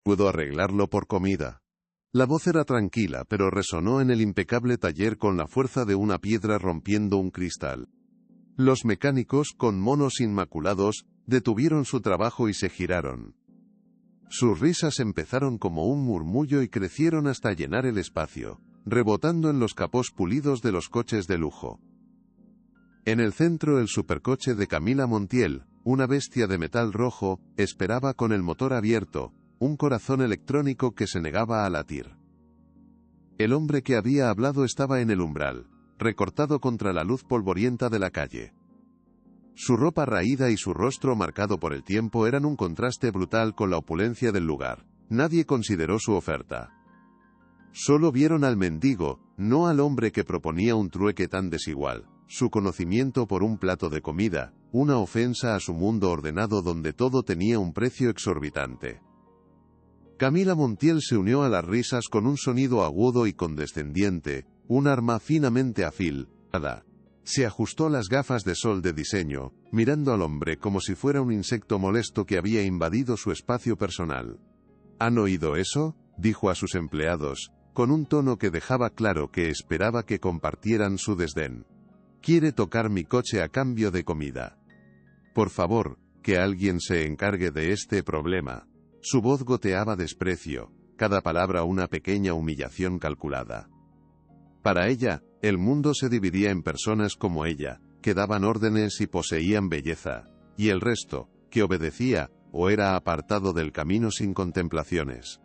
Puedo arreglarlo por comida. La voz era tranquila, pero resonó en el impecable taller con la fuerza de una piedra rompiendo un cristal. Los mecánicos, con monos inmaculados, detuvieron su trabajo y se giraron. Sus risas empezaron como un murmullo y crecieron hasta llenar el espacio, rebotando en los capós pulidos de los coches de lujo. En el centro, el supercoche de Camila Montiel, una bestia de metal rojo, esperaba con el motor abierto, un corazón electrónico que se negaba a latir. El hombre que había hablado estaba en el umbral, recortado contra la luz polvorienta de la calle. Su ropa raída y su rostro marcado por el tiempo eran un contraste brutal con la opulencia del lugar. Nadie consideró su oferta. Solo vieron al mendigo, no al hombre que proponía un trueque tan desigual. Su conocimiento por un plato de comida, una ofensa a su mundo ordenado donde todo tenía un precio exorbitante. Camila Montiel se unió a las risas con un sonido agudo y condescendiente, un arma finamente afilada. Se ajustó las gafas de sol de diseño, mirando al hombre como si fuera un insecto molesto que había invadido su espacio personal. ¿Han oído eso?, dijo a sus empleados, con un tono que dejaba claro que esperaba que compartieran su desdén. «Quiere tocar mi coche a cambio de comida. Por favor, que alguien se encargue de este problema». Su voz goteaba desprecio, cada palabra una pequeña humillación calculada. Para ella, el mundo se dividía en personas como ella, que daban órdenes y poseían belleza, y el resto, que obedecía, o era apartado del camino sin contemplaciones.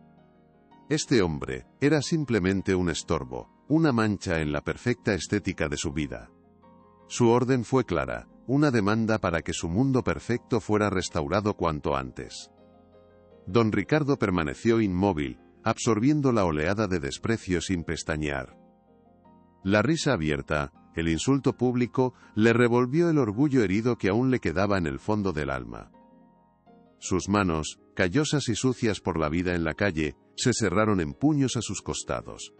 Este hombre era simplemente un estorbo, una mancha en la perfecta estética de su vida. Su orden fue clara, una demanda para que su mundo perfecto fuera restaurado cuanto antes. Don Ricardo permaneció inmóvil, absorbiendo la oleada de desprecio sin pestañear. La risa abierta, el insulto público, le revolvió el orgullo herido que aún le quedaba en el fondo del alma. Sus manos, callosas y sucias por la vida en la calle, se cerraron en puños a sus costados.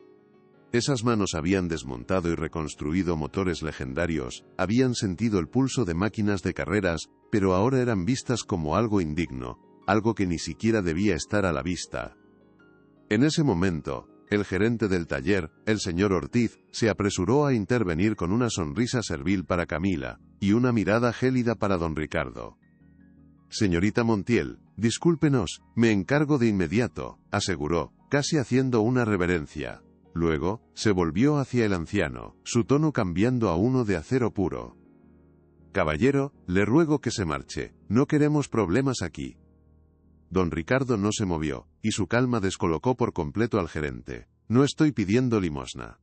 Esas manos habían desmontado y reconstruido motores legendarios, habían sentido el pulso de máquinas de carreras, pero ahora eran vistas como algo indigno, algo que ni siquiera debía estar a la vista. En ese momento, el gerente del taller, el señor Ortiz, se apresuró a intervenir con una sonrisa servil para Camila, y una mirada gélida para don Ricardo. «Señorita Montiel, discúlpenos, me encargo de inmediato», aseguró, casi haciendo una reverencia. Luego, se volvió hacia el anciano, su tono cambiando a uno de acero puro. «Caballero, le ruego que se marche, no queremos problemas aquí». Don Ricardo no se movió, y su calma descolocó por completo al gerente. «No estoy pidiendo limosna.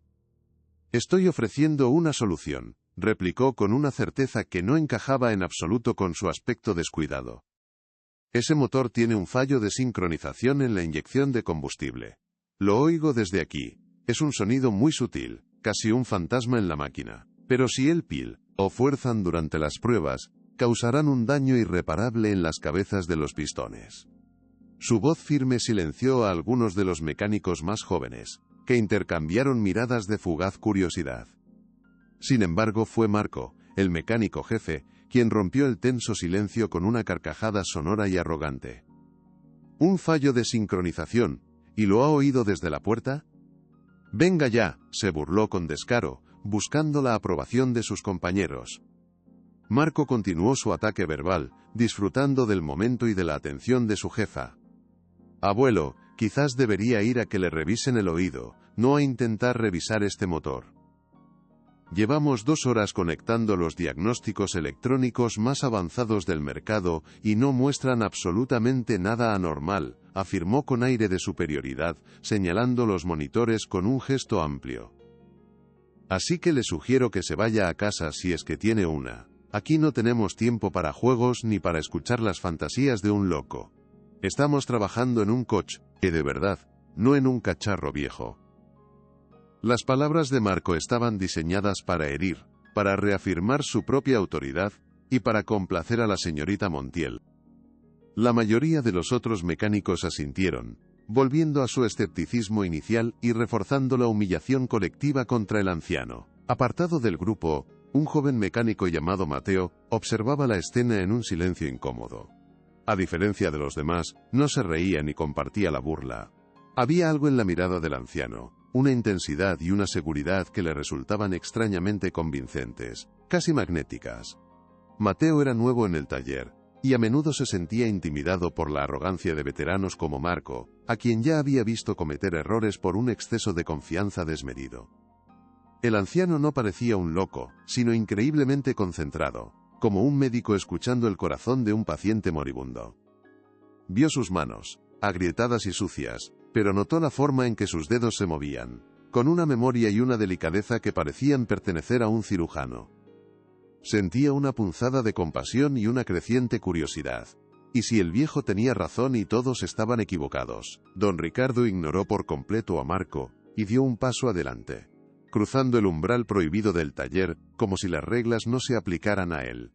Estoy ofreciendo una solución», replicó con una certeza que no encajaba en absoluto con su aspecto descuidado. «Ese motor tiene un fallo de sincronización en la inyección de combustible. Lo oigo desde aquí. Es un sonido muy sutil, casi un fantasma en la máquina. Pero si el pil o fuerzan durante las pruebas, causarán un daño irreparable en las cabezas de los pistones». Su voz firme silenció a algunos de los mecánicos más jóvenes, que intercambiaron miradas de fugaz curiosidad. Sin embargo, fue Marco, el mecánico jefe, quien rompió el tenso silencio con una carcajada sonora y arrogante. «¿Un fallo de sincronización? ¿Y lo ha oído desde la puerta?» «Venga ya», se burló con descaro, buscando la aprobación de sus compañeros. Marco continuó su ataque verbal, disfrutando del momento y de la atención de su jefa. «Abuelo, quizás debería ir a que le revisen el oído, no a intentar revisar este motor. Llevamos 2 horas conectando los diagnósticos electrónicos más avanzados del mercado y no muestran absolutamente nada anormal», afirmó con aire de superioridad, señalando los monitores con un gesto amplio. «Así que le sugiero que se vaya a casa si es que tiene una. Aquí no tenemos tiempo para juegos ni para escuchar las fantasías de un loco. Estamos trabajando en un coche, de verdad, no en un cacharro viejo». Las palabras de Marco estaban diseñadas para herir, para reafirmar su propia autoridad, y para complacer a la señorita Montiel. La mayoría de los otros mecánicos asintieron, volviendo a su escepticismo inicial y reforzando la humillación colectiva contra el anciano. Apartado del grupo, un joven mecánico llamado Mateo observaba la escena en un silencio incómodo. A diferencia de los demás, no se reía ni compartía la burla. Había algo en la mirada del anciano, una intensidad y una seguridad que le resultaban extrañamente convincentes, casi magnéticas. Mateo era nuevo en el taller, y a menudo se sentía intimidado por la arrogancia de veteranos como Marco, a quien ya había visto cometer errores por un exceso de confianza desmedido. El anciano no parecía un loco, sino increíblemente concentrado, como un médico escuchando el corazón de un paciente moribundo. Vio sus manos, agrietadas y sucias, pero notó la forma en que sus dedos se movían, con una memoria y una delicadeza que parecían pertenecer a un cirujano. Sentía una punzada de compasión y una creciente curiosidad. ¿Y si el viejo tenía razón y todos estaban equivocados? Don Ricardo ignoró por completo a Marco, y dio un paso adelante, cruzando el umbral prohibido del taller, como si las reglas no se aplicaran a él.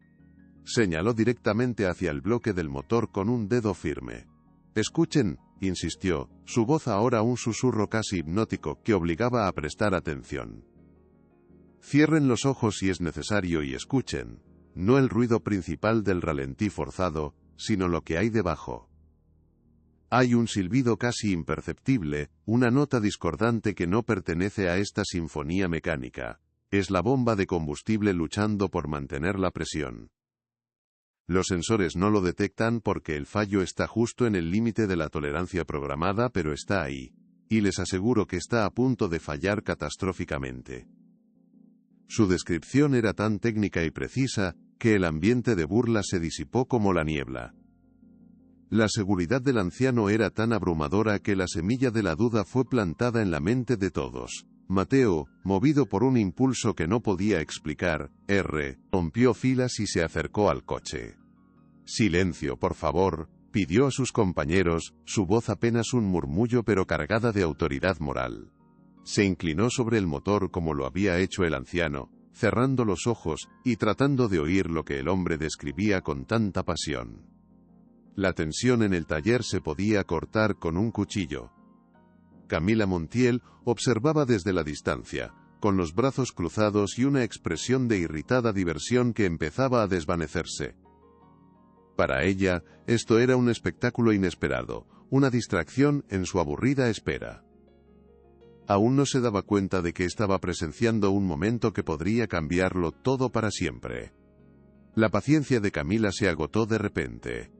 Señaló directamente hacia el bloque del motor con un dedo firme. «Escuchen», insistió, su voz ahora un susurro casi hipnótico que obligaba a prestar atención. «Cierren los ojos si es necesario y escuchen, no el ruido principal del ralentí forzado, sino lo que hay debajo. Hay un silbido casi imperceptible, una nota discordante que no pertenece a esta sinfonía mecánica. Es la bomba de combustible luchando por mantener la presión. Los sensores no lo detectan porque el fallo está justo en el límite de la tolerancia programada, pero está ahí. Y les aseguro que está a punto de fallar catastróficamente». Su descripción era tan técnica y precisa, que el ambiente de burla se disipó como la niebla. La seguridad del anciano era tan abrumadora que la semilla de la duda fue plantada en la mente de todos. Mateo, movido por un impulso que no podía explicar, rompió filas y se acercó al coche. «Silencio, por favor», pidió a sus compañeros, su voz apenas un murmullo pero cargada de autoridad moral. Se inclinó sobre el motor como lo había hecho el anciano, cerrando los ojos y tratando de oír lo que el hombre describía con tanta pasión. La tensión en el taller se podía cortar con un cuchillo. Camila Montiel observaba desde la distancia, con los brazos cruzados y una expresión de irritada diversión que empezaba a desvanecerse. Para ella, esto era un espectáculo inesperado, una distracción en su aburrida espera. Aún no se daba cuenta de que estaba presenciando un momento que podría cambiarlo todo para siempre. La paciencia de Camila se agotó de repente.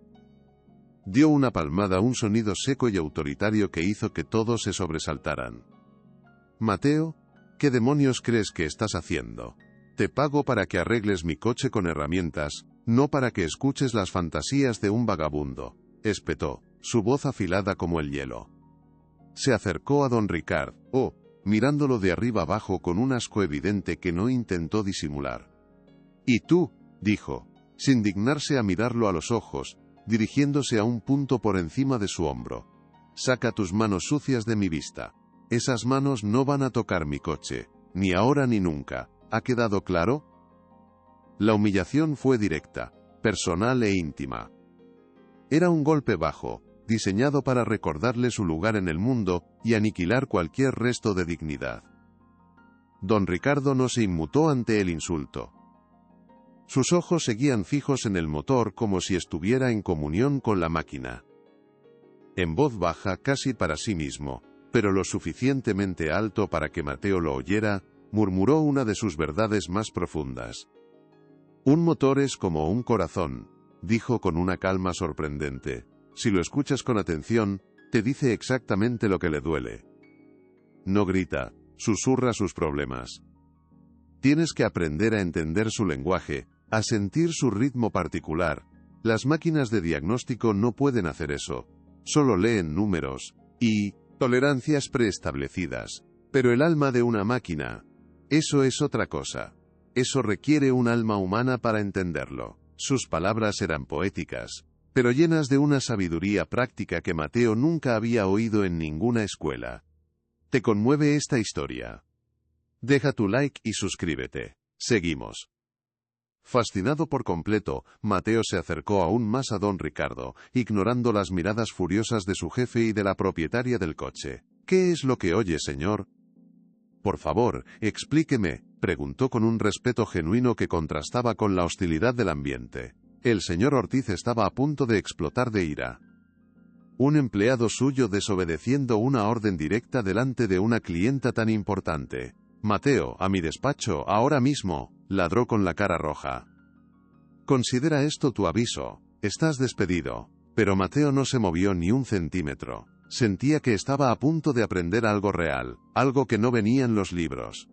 Dio una palmada, un sonido seco y autoritario que hizo que todos se sobresaltaran. «Mateo, ¿qué demonios crees que estás haciendo? Te pago para que arregles mi coche con herramientas, no para que escuches las fantasías de un vagabundo», espetó, su voz afilada como el hielo. Se acercó a don Ricardo, mirándolo de arriba abajo con un asco evidente que no intentó disimular. «¿Y tú?», dijo, sin dignarse a mirarlo a los ojos, dirigiéndose a un punto por encima de su hombro. «Saca tus manos sucias de mi vista. Esas manos no van a tocar mi coche, ni ahora ni nunca. ¿Ha quedado claro?». La humillación fue directa, personal e íntima. Era un golpe bajo, diseñado para recordarle su lugar en el mundo y aniquilar cualquier resto de dignidad. Don Ricardo no se inmutó ante el insulto. Sus ojos seguían fijos en el motor como si estuviera en comunión con la máquina. En voz baja, casi para sí mismo, pero lo suficientemente alto para que Mateo lo oyera, murmuró una de sus verdades más profundas. «Un motor es como un corazón», dijo con una calma sorprendente. «Si lo escuchas con atención, te dice exactamente lo que le duele. No grita, susurra sus problemas. Tienes que aprender a entender su lenguaje, a sentir su ritmo particular. Las máquinas de diagnóstico no pueden hacer eso. Solo leen números y tolerancias preestablecidas. Pero el alma de una máquina, eso es otra cosa. Eso requiere un alma humana para entenderlo». Sus palabras eran poéticas, pero llenas de una sabiduría práctica que Mateo nunca había oído en ninguna escuela. ¿Te conmueve esta historia? Deja tu like y suscríbete. Seguimos. Fascinado por completo, Mateo se acercó aún más a don Ricardo, ignorando las miradas furiosas de su jefe y de la propietaria del coche. «¿Qué es lo que oye, señor?». «Por favor, explíqueme», preguntó con un respeto genuino que contrastaba con la hostilidad del ambiente. El señor Ortiz estaba a punto de explotar de ira. Un empleado suyo desobedeciendo una orden directa delante de una clienta tan importante. Mateo, a mi despacho, ahora mismo, ladró con la cara roja. Considera esto tu aviso. Estás despedido. Pero Mateo no se movió ni un centímetro. Sentía que estaba a punto de aprender algo real, algo que no venía en los libros.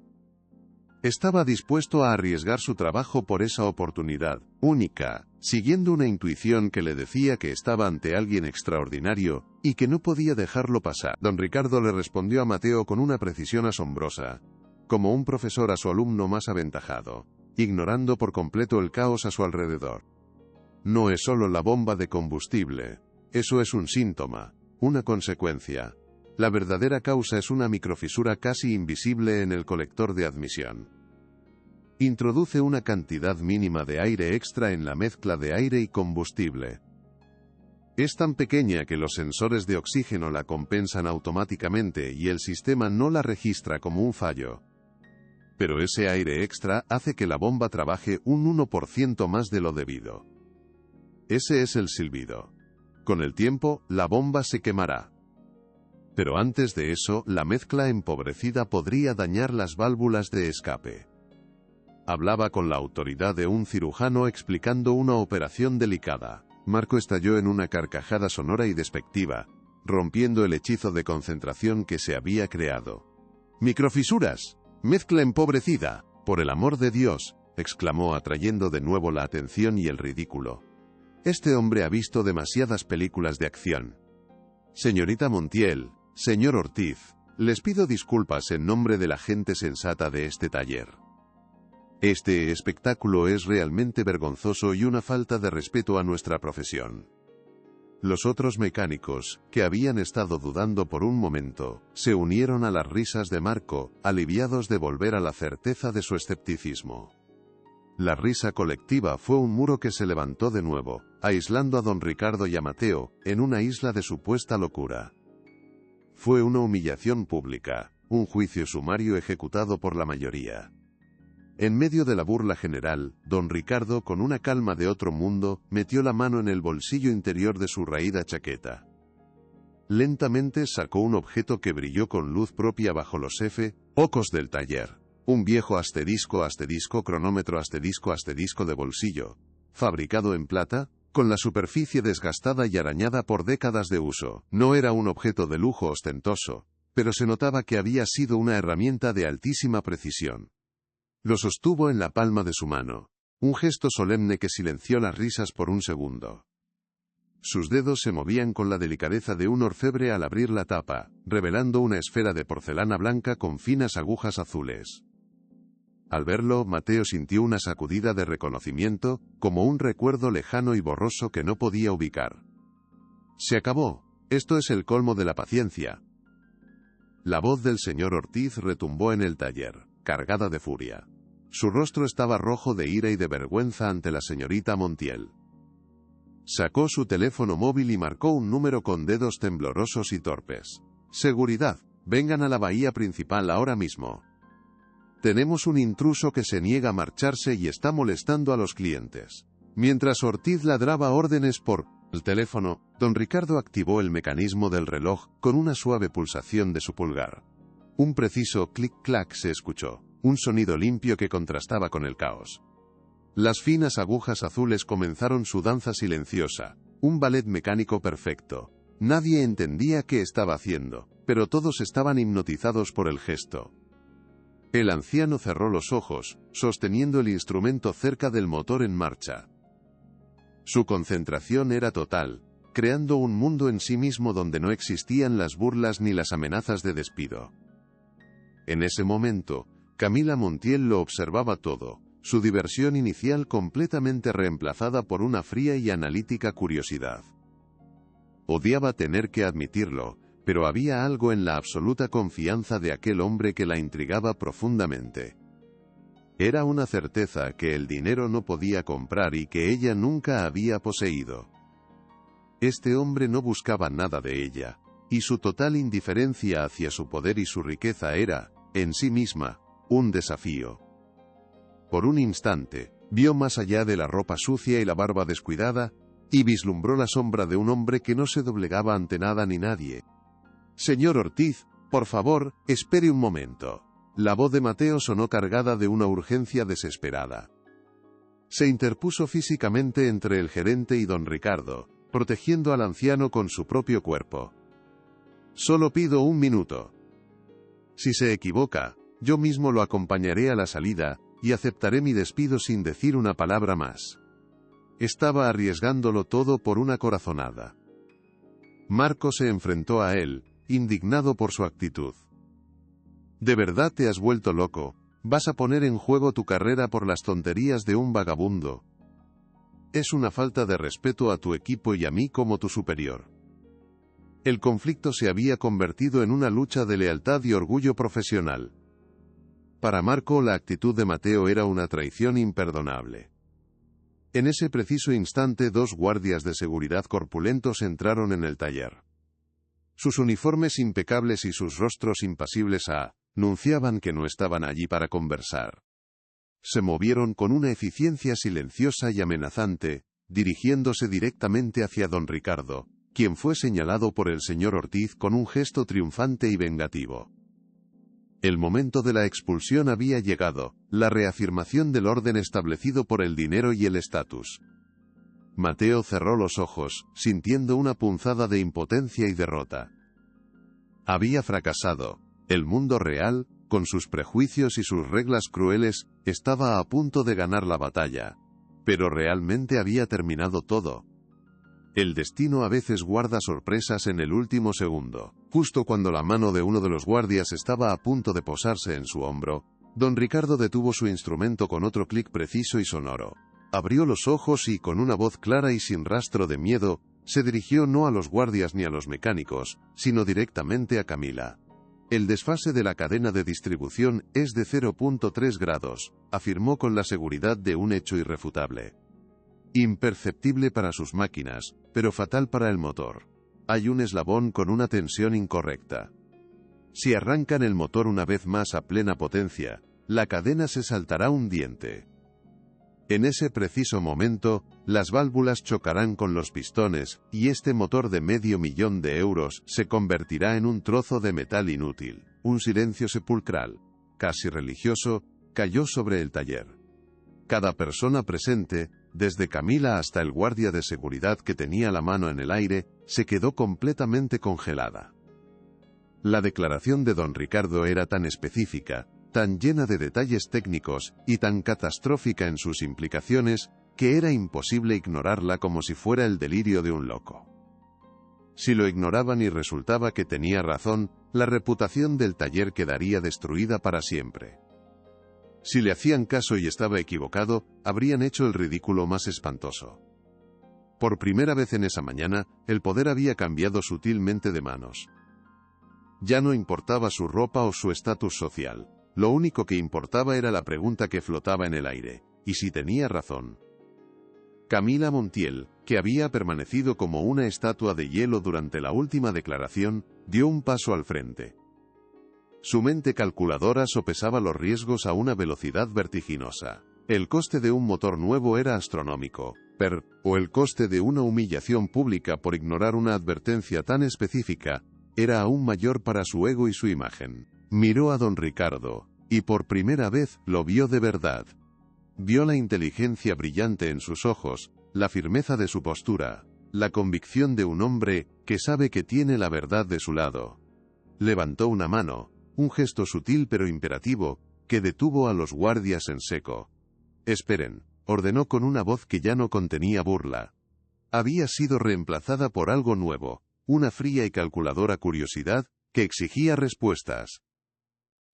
Estaba dispuesto a arriesgar su trabajo por esa oportunidad, única, siguiendo una intuición que le decía que estaba ante alguien extraordinario, y que no podía dejarlo pasar. Don Ricardo le respondió a Mateo con una precisión asombrosa, como un profesor a su alumno más aventajado, ignorando por completo el caos a su alrededor. No es solo la bomba de combustible. Eso es un síntoma, una consecuencia. La verdadera causa es una microfisura casi invisible en el colector de admisión. Introduce una cantidad mínima de aire extra en la mezcla de aire y combustible. Es tan pequeña que los sensores de oxígeno la compensan automáticamente y el sistema no la registra como un fallo. Pero ese aire extra hace que la bomba trabaje un 1% más de lo debido. Ese es el silbido. Con el tiempo, la bomba se quemará. Pero antes de eso, la mezcla empobrecida podría dañar las válvulas de escape. Hablaba con la autoridad de un cirujano explicando una operación delicada. Marco estalló en una carcajada sonora y despectiva, rompiendo el hechizo de concentración que se había creado. ¡Microfisuras! ¡Mezcla empobrecida! ¡Por el amor de Dios!, exclamó atrayendo de nuevo la atención y el ridículo. Este hombre ha visto demasiadas películas de acción. Señorita Montiel, señor Ortiz, les pido disculpas en nombre de la gente sensata de este taller. Este espectáculo es realmente vergonzoso y una falta de respeto a nuestra profesión. Los otros mecánicos, que habían estado dudando por un momento, se unieron a las risas de Marco, aliviados de volver a la certeza de su escepticismo. La risa colectiva fue un muro que se levantó de nuevo, aislando a don Ricardo y a Mateo, en una isla de supuesta locura. Fue una humillación pública, un juicio sumario ejecutado por la mayoría. En medio de la burla general, don Ricardo, con una calma de otro mundo, metió la mano en el bolsillo interior de su raída chaqueta. Lentamente sacó un objeto que brilló con luz propia bajo los focos del taller. Un viejo cronómetro de bolsillo, fabricado en plata, con la superficie desgastada y arañada por décadas de uso. No era un objeto de lujo ostentoso, pero se notaba que había sido una herramienta de altísima precisión. Lo sostuvo en la palma de su mano, un gesto solemne que silenció las risas por un segundo. Sus dedos se movían con la delicadeza de un orfebre al abrir la tapa, revelando una esfera de porcelana blanca con finas agujas azules. Al verlo, Mateo sintió una sacudida de reconocimiento, como un recuerdo lejano y borroso que no podía ubicar. Se acabó. Esto es el colmo de la paciencia. La voz del señor Ortiz retumbó en el taller, cargada de furia. Su rostro estaba rojo de ira y de vergüenza ante la señorita Montiel. Sacó su teléfono móvil y marcó un número con dedos temblorosos y torpes. Seguridad, vengan a la bahía principal ahora mismo. Tenemos un intruso que se niega a marcharse y está molestando a los clientes. Mientras Ortiz ladraba órdenes por el teléfono, don Ricardo activó el mecanismo del reloj con una suave pulsación de su pulgar. Un preciso clic-clac se escuchó, un sonido limpio que contrastaba con el caos. Las finas agujas azules comenzaron su danza silenciosa, un ballet mecánico perfecto. Nadie entendía qué estaba haciendo, pero todos estaban hipnotizados por el gesto. El anciano cerró los ojos, sosteniendo el instrumento cerca del motor en marcha. Su concentración era total, creando un mundo en sí mismo donde no existían las burlas ni las amenazas de despido. En ese momento, Camila Montiel lo observaba todo, su diversión inicial completamente reemplazada por una fría y analítica curiosidad. Odiaba tener que admitirlo, pero había algo en la absoluta confianza de aquel hombre que la intrigaba profundamente. Era una certeza que el dinero no podía comprar y que ella nunca había poseído. Este hombre no buscaba nada de ella, y su total indiferencia hacia su poder y su riqueza era, en sí misma, un desafío. Por un instante, Vio más allá de la ropa sucia y la barba descuidada, y vislumbró la sombra de un hombre que no se doblegaba ante nada ni nadie. «Señor Ortiz, por favor, espere un momento». La voz de Mateo sonó cargada de una urgencia desesperada. Se interpuso físicamente entre el gerente y don Ricardo, protegiendo al anciano con su propio cuerpo. «Solo pido un minuto. Si se equivoca, yo mismo lo acompañaré a la salida, y aceptaré mi despido sin decir una palabra más». Estaba arriesgándolo todo por una corazonada. Marco se enfrentó a él, indignado por su actitud. «¿De verdad te has vuelto loco? ¿Vas a poner en juego tu carrera por las tonterías de un vagabundo? Es una falta de respeto a tu equipo y a mí como tu superior». El conflicto se había convertido en una lucha de lealtad y orgullo profesional. Para Marco la actitud de Mateo era una traición imperdonable. En ese preciso instante 2 guardias de seguridad corpulentos entraron en el taller. Sus uniformes impecables y sus rostros impasibles anunciaban que no estaban allí para conversar. Se movieron con una eficiencia silenciosa y amenazante, dirigiéndose directamente hacia don Ricardo, quien fue señalado por el señor Ortiz con un gesto triunfante y vengativo. El momento de la expulsión había llegado, la reafirmación del orden establecido por el dinero y el estatus. Mateo cerró los ojos, sintiendo una punzada de impotencia y derrota. Había fracasado. El mundo real, con sus prejuicios y sus reglas crueles, estaba a punto de ganar la batalla. Pero realmente había terminado todo. El destino a veces guarda sorpresas en el último segundo. Justo cuando la mano de uno de los guardias estaba a punto de posarse en su hombro, don Ricardo detuvo su instrumento con otro clic preciso y sonoro. Abrió los ojos y, con una voz clara y sin rastro de miedo, se dirigió no a los guardias ni a los mecánicos, sino directamente a Camila. «El desfase de la cadena de distribución es de 0.3 grados», afirmó con la seguridad de un hecho irrefutable. «Imperceptible para sus máquinas, pero fatal para el motor. Hay un eslabón con una tensión incorrecta. Si arrancan el motor una vez más a plena potencia, la cadena se saltará un diente. En ese preciso momento, las válvulas chocarán con los pistones, y este motor de $500,000 se convertirá en un trozo de metal inútil». Un silencio sepulcral, casi religioso, cayó sobre el taller. Cada persona presente, desde Camila hasta el guardia de seguridad que tenía la mano en el aire, se quedó completamente congelada. La declaración de don Ricardo era tan específica, tan llena de detalles técnicos, y tan catastrófica en sus implicaciones, que era imposible ignorarla como si fuera el delirio de un loco. Si lo ignoraban y resultaba que tenía razón, la reputación del taller quedaría destruida para siempre. Si le hacían caso y estaba equivocado, habrían hecho el ridículo más espantoso. Por primera vez en esa mañana, el poder había cambiado sutilmente de manos. Ya no importaba su ropa o su estatus social. Lo único que importaba era la pregunta que flotaba en el aire, y si tenía razón. Camila Montiel, que había permanecido como una estatua de hielo durante la última declaración, dio un paso al frente. Su mente calculadora sopesaba los riesgos a una velocidad vertiginosa. El coste de un motor nuevo era astronómico, o el coste de una humillación pública por ignorar una advertencia tan específica, era aún mayor para su ego y su imagen. Miró a don Ricardo, y por primera vez lo vio de verdad. Vio la inteligencia brillante en sus ojos, la firmeza de su postura, la convicción de un hombre que sabe que tiene la verdad de su lado. Levantó una mano, un gesto sutil pero imperativo, que detuvo a los guardias en seco. «Esperen», ordenó con una voz que ya no contenía burla. Había sido reemplazada por algo nuevo, una fría y calculadora curiosidad, que exigía respuestas.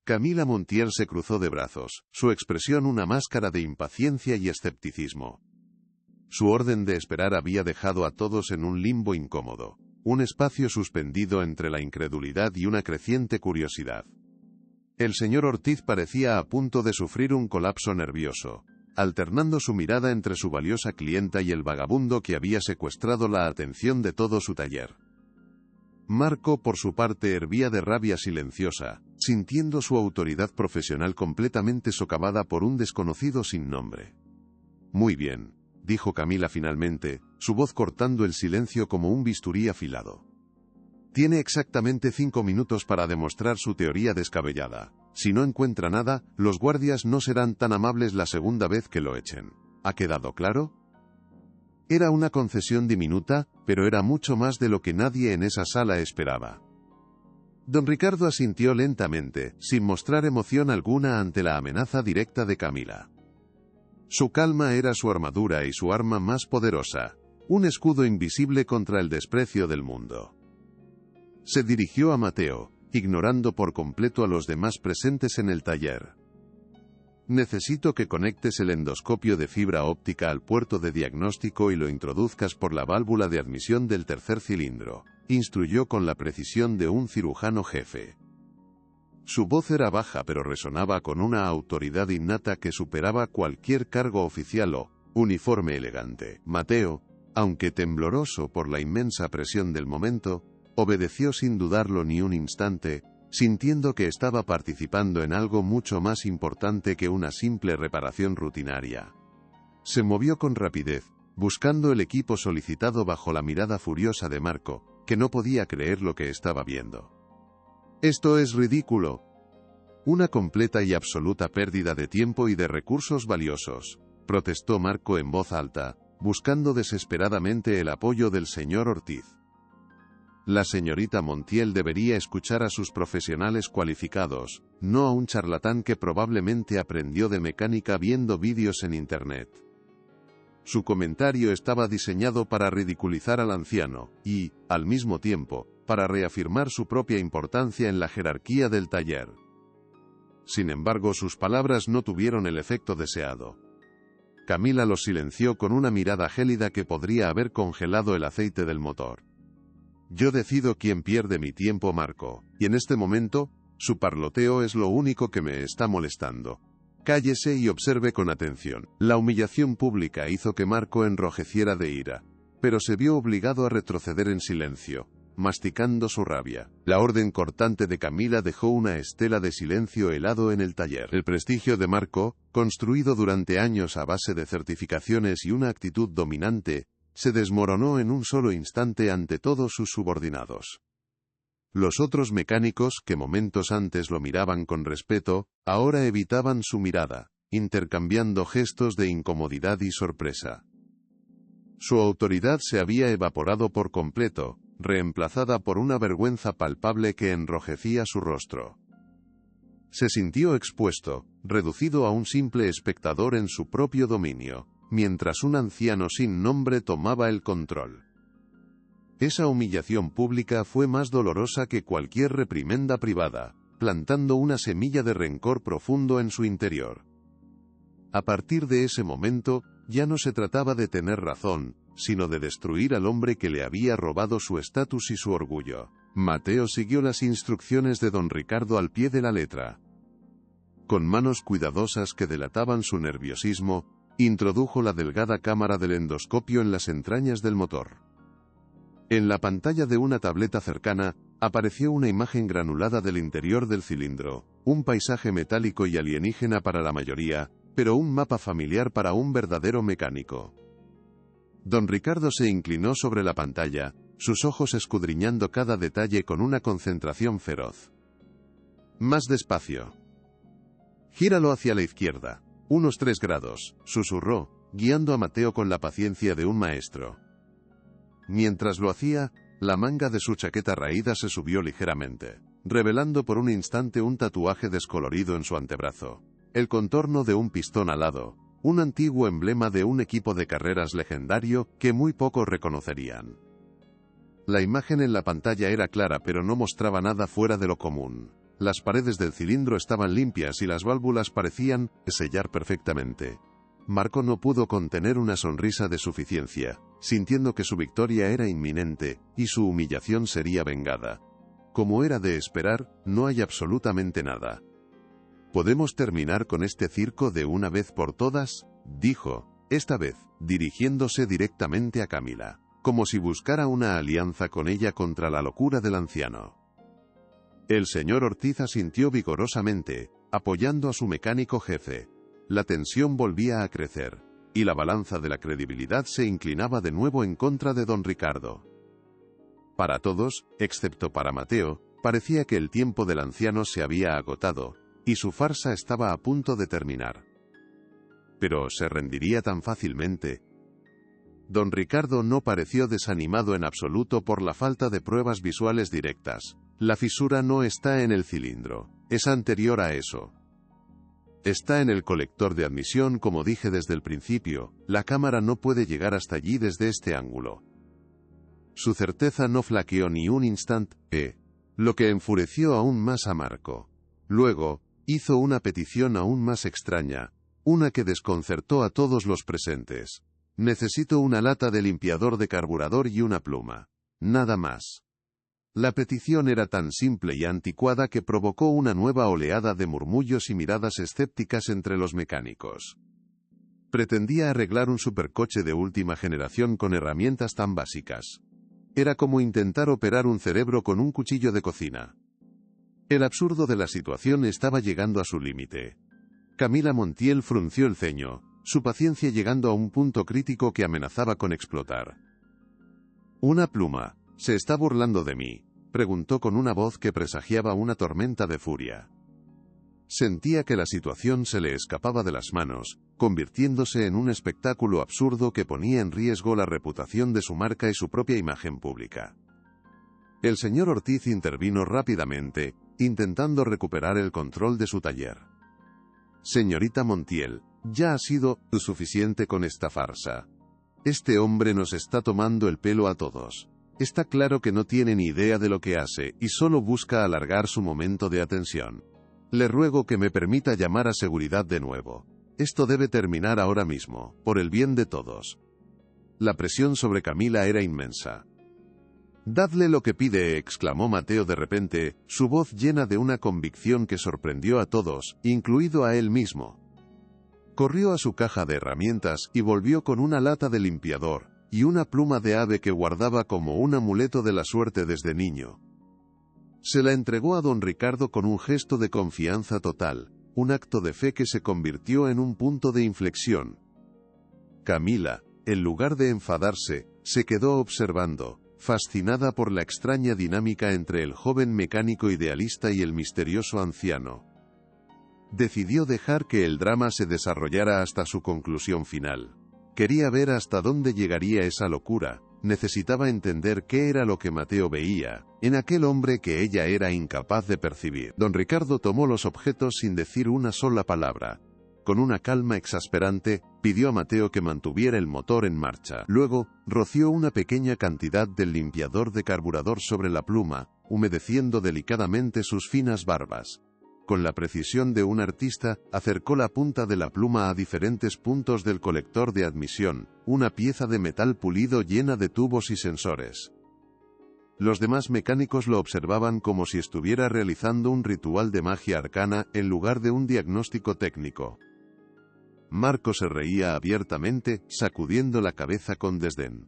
Camila Montiel se cruzó de brazos, su expresión una máscara de impaciencia y escepticismo. Su orden de esperar había dejado a todos en un limbo incómodo, un espacio suspendido entre la incredulidad y una creciente curiosidad. El señor Ortiz parecía a punto de sufrir un colapso nervioso, alternando su mirada entre su valiosa clienta y el vagabundo que había secuestrado la atención de todo su taller. Marco, por su parte, hervía de rabia silenciosa, sintiendo su autoridad profesional completamente socavada por un desconocido sin nombre. Muy bien, dijo Camila finalmente, su voz cortando el silencio como un bisturí afilado. Tiene exactamente 5 minutos para demostrar su teoría descabellada. Si no encuentra nada, los guardias no serán tan amables la segunda vez que lo echen. ¿Ha quedado claro? Era una concesión diminuta, pero era mucho más de lo que nadie en esa sala esperaba. Don Ricardo asintió lentamente, sin mostrar emoción alguna ante la amenaza directa de Camila. Su calma era su armadura y su arma más poderosa, un escudo invisible contra el desprecio del mundo. Se dirigió a Mateo, ignorando por completo a los demás presentes en el taller. Necesito que conectes el endoscopio de fibra óptica al puerto de diagnóstico y lo introduzcas por la válvula de admisión del tercer cilindro, instruyó con la precisión de un cirujano jefe. Su voz era baja pero resonaba con una autoridad innata que superaba cualquier cargo oficial o uniforme elegante. Mateo, aunque tembloroso por la inmensa presión del momento, obedeció sin dudarlo ni un instante, sintiendo que estaba participando en algo mucho más importante que una simple reparación rutinaria. Se movió con rapidez, buscando el equipo solicitado bajo la mirada furiosa de Marco, que no podía creer lo que estaba viendo. «Esto es ridículo. Una completa y absoluta pérdida de tiempo y de recursos valiosos», protestó Marco en voz alta, buscando desesperadamente el apoyo del señor Ortiz. La señorita Montiel debería escuchar a sus profesionales cualificados, no a un charlatán que probablemente aprendió de mecánica viendo vídeos en Internet. Su comentario estaba diseñado para ridiculizar al anciano, y, al mismo tiempo, para reafirmar su propia importancia en la jerarquía del taller. Sin embargo, sus palabras no tuvieron el efecto deseado. Camila los silenció con una mirada gélida que podría haber congelado el aceite del motor. «Yo decido quién pierde mi tiempo, Marco, y en este momento, su parloteo es lo único que me está molestando. Cállese y observe con atención». La humillación pública hizo que Marco enrojeciera de ira, pero se vio obligado a retroceder en silencio, masticando su rabia. La orden cortante de Camila dejó una estela de silencio helado en el taller. El prestigio de Marco, construido durante años a base de certificaciones y una actitud dominante, se desmoronó en un solo instante ante todos sus subordinados. Los otros mecánicos, que momentos antes lo miraban con respeto, ahora evitaban su mirada, intercambiando gestos de incomodidad y sorpresa. Su autoridad se había evaporado por completo, reemplazada por una vergüenza palpable que enrojecía su rostro. Se sintió expuesto, reducido a un simple espectador en su propio dominio, mientras un anciano sin nombre tomaba el control. Esa humillación pública fue más dolorosa que cualquier reprimenda privada, plantando una semilla de rencor profundo en su interior. A partir de ese momento, ya no se trataba de tener razón, sino de destruir al hombre que le había robado su estatus y su orgullo. Mateo siguió las instrucciones de don Ricardo al pie de la letra. Con manos cuidadosas que delataban su nerviosismo, introdujo la delgada cámara del endoscopio en las entrañas del motor. En la pantalla de una tableta cercana, apareció una imagen granulada del interior del cilindro, un paisaje metálico y alienígena para la mayoría, pero un mapa familiar para un verdadero mecánico. Don Ricardo se inclinó sobre la pantalla, sus ojos escudriñando cada detalle con una concentración feroz. «Más despacio. Gíralo hacia la izquierda. Unos 3 grados», susurró, guiando a Mateo con la paciencia de un maestro. Mientras lo hacía, la manga de su chaqueta raída se subió ligeramente, revelando por un instante un tatuaje descolorido en su antebrazo, el contorno de un pistón alado, un antiguo emblema de un equipo de carreras legendario que muy pocos reconocerían. La imagen en la pantalla era clara pero no mostraba nada fuera de lo común. Las paredes del cilindro estaban limpias y las válvulas parecían sellar perfectamente. Marco no pudo contener una sonrisa de suficiencia, sintiendo que su victoria era inminente, y su humillación sería vengada. Como era de esperar, no hay absolutamente nada. «¿Podemos terminar con este circo de una vez por todas?», dijo, esta vez, dirigiéndose directamente a Camila, como si buscara una alianza con ella contra la locura del anciano. El señor Ortiz asintió vigorosamente, apoyando a su mecánico jefe. La tensión volvía a crecer. y la balanza de la credibilidad se inclinaba de nuevo en contra de don Ricardo. Para todos, excepto para Mateo, parecía que el tiempo del anciano se había agotado, y su farsa estaba a punto de terminar. Pero ¿se rendiría tan fácilmente? Don Ricardo no pareció desanimado en absoluto por la falta de pruebas visuales directas. La fisura no está en el cilindro, es anterior a eso. Está en el colector de admisión, como dije desde el principio, la cámara no puede llegar hasta allí desde este ángulo. Su certeza no flaqueó ni un instante, lo que enfureció aún más a Marco. Luego, hizo una petición aún más extraña, una que desconcertó a todos los presentes. Necesito una lata de limpiador de carburador y una pluma. Nada más. La petición era tan simple y anticuada que provocó una nueva oleada de murmullos y miradas escépticas entre los mecánicos. Pretendía arreglar un supercoche de última generación con herramientas tan básicas. Era como intentar operar un cerebro con un cuchillo de cocina. El absurdo de la situación estaba llegando a su límite. Camila Montiel frunció el ceño, su paciencia llegando a un punto crítico que amenazaba con explotar. «Una pluma. ¿Se está burlando de mí?», preguntó con una voz que presagiaba una tormenta de furia. Sentía que la situación se le escapaba de las manos, convirtiéndose en un espectáculo absurdo que ponía en riesgo la reputación de su marca y su propia imagen pública. El señor Ortiz intervino rápidamente, intentando recuperar el control de su taller. «Señorita Montiel, ya ha sido suficiente con esta farsa. Este hombre nos está tomando el pelo a todos. Está claro que no tiene ni idea de lo que hace y solo busca alargar su momento de atención. Le ruego que me permita llamar a seguridad de nuevo. Esto debe terminar ahora mismo, por el bien de todos». La presión sobre Camila era inmensa. «Dadle lo que pide», exclamó Mateo de repente, su voz llena de una convicción que sorprendió a todos, incluido a él mismo. Corrió a su caja de herramientas y volvió con una lata de limpiador y una pluma de ave que guardaba como un amuleto de la suerte desde niño. Se la entregó a don Ricardo con un gesto de confianza total, un acto de fe que se convirtió en un punto de inflexión. Camila, en lugar de enfadarse, se quedó observando, fascinada por la extraña dinámica entre el joven mecánico idealista y el misterioso anciano. Decidió dejar que el drama se desarrollara hasta su conclusión final. Quería ver hasta dónde llegaría esa locura, necesitaba entender qué era lo que Mateo veía, en aquel hombre que ella era incapaz de percibir. Don Ricardo tomó los objetos sin decir una sola palabra. Con una calma exasperante, pidió a Mateo que mantuviera el motor en marcha. Luego, roció una pequeña cantidad del limpiador de carburador sobre la pluma, humedeciendo delicadamente sus finas barbas. Con la precisión de un artista, acercó la punta de la pluma a diferentes puntos del colector de admisión, una pieza de metal pulido llena de tubos y sensores. Los demás mecánicos lo observaban como si estuviera realizando un ritual de magia arcana en lugar de un diagnóstico técnico. Marco se reía abiertamente, sacudiendo la cabeza con desdén.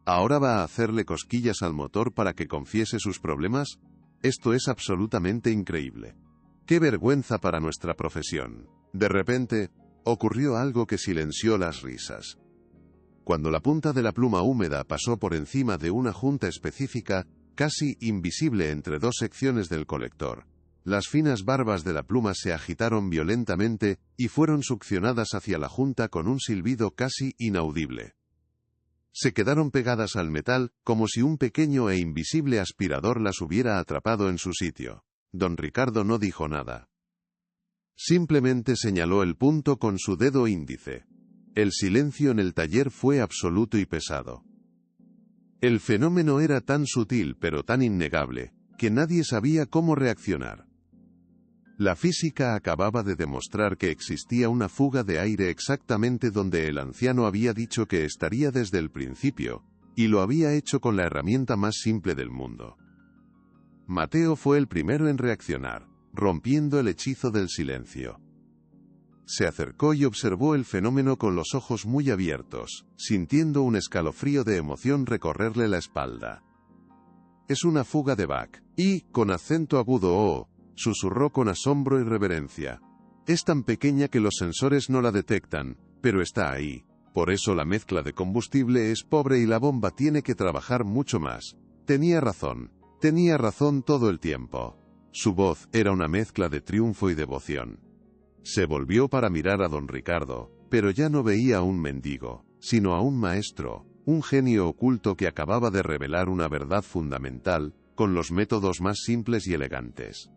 ¿Ahora va a hacerle cosquillas al motor para que confiese sus problemas? Esto es absolutamente increíble. ¡Qué vergüenza para nuestra profesión! De repente, ocurrió algo que silenció las risas. Cuando la punta de la pluma húmeda pasó por encima de una junta específica, casi invisible entre dos secciones del colector, las finas barbas de la pluma se agitaron violentamente y fueron succionadas hacia la junta con un silbido casi inaudible. Se quedaron pegadas al metal, como si un pequeño e invisible aspirador las hubiera atrapado en su sitio. Don Ricardo no dijo nada. Simplemente señaló el punto con su dedo índice. El silencio en el taller fue absoluto y pesado. El fenómeno era tan sutil pero tan innegable, que nadie sabía cómo reaccionar. La física acababa de demostrar que existía una fuga de aire exactamente donde el anciano había dicho que estaría desde el principio, y lo había hecho con la herramienta más simple del mundo. Mateo fue el primero en reaccionar, rompiendo el hechizo del silencio. Se acercó y observó el fenómeno con los ojos muy abiertos, sintiendo un escalofrío de emoción recorrerle la espalda. «Es una fuga de Bach», y, con acento agudo susurró con asombro y reverencia. «Es tan pequeña que los sensores no la detectan, Pero está ahí. Por eso la mezcla de combustible es pobre y la bomba tiene que trabajar mucho más. Tenía razón todo el tiempo. Su voz era una mezcla de triunfo y devoción. Se volvió para mirar a don Ricardo, pero ya no veía a un mendigo, sino a un maestro, un genio oculto que acababa de revelar una verdad fundamental, con los métodos más simples y elegantes.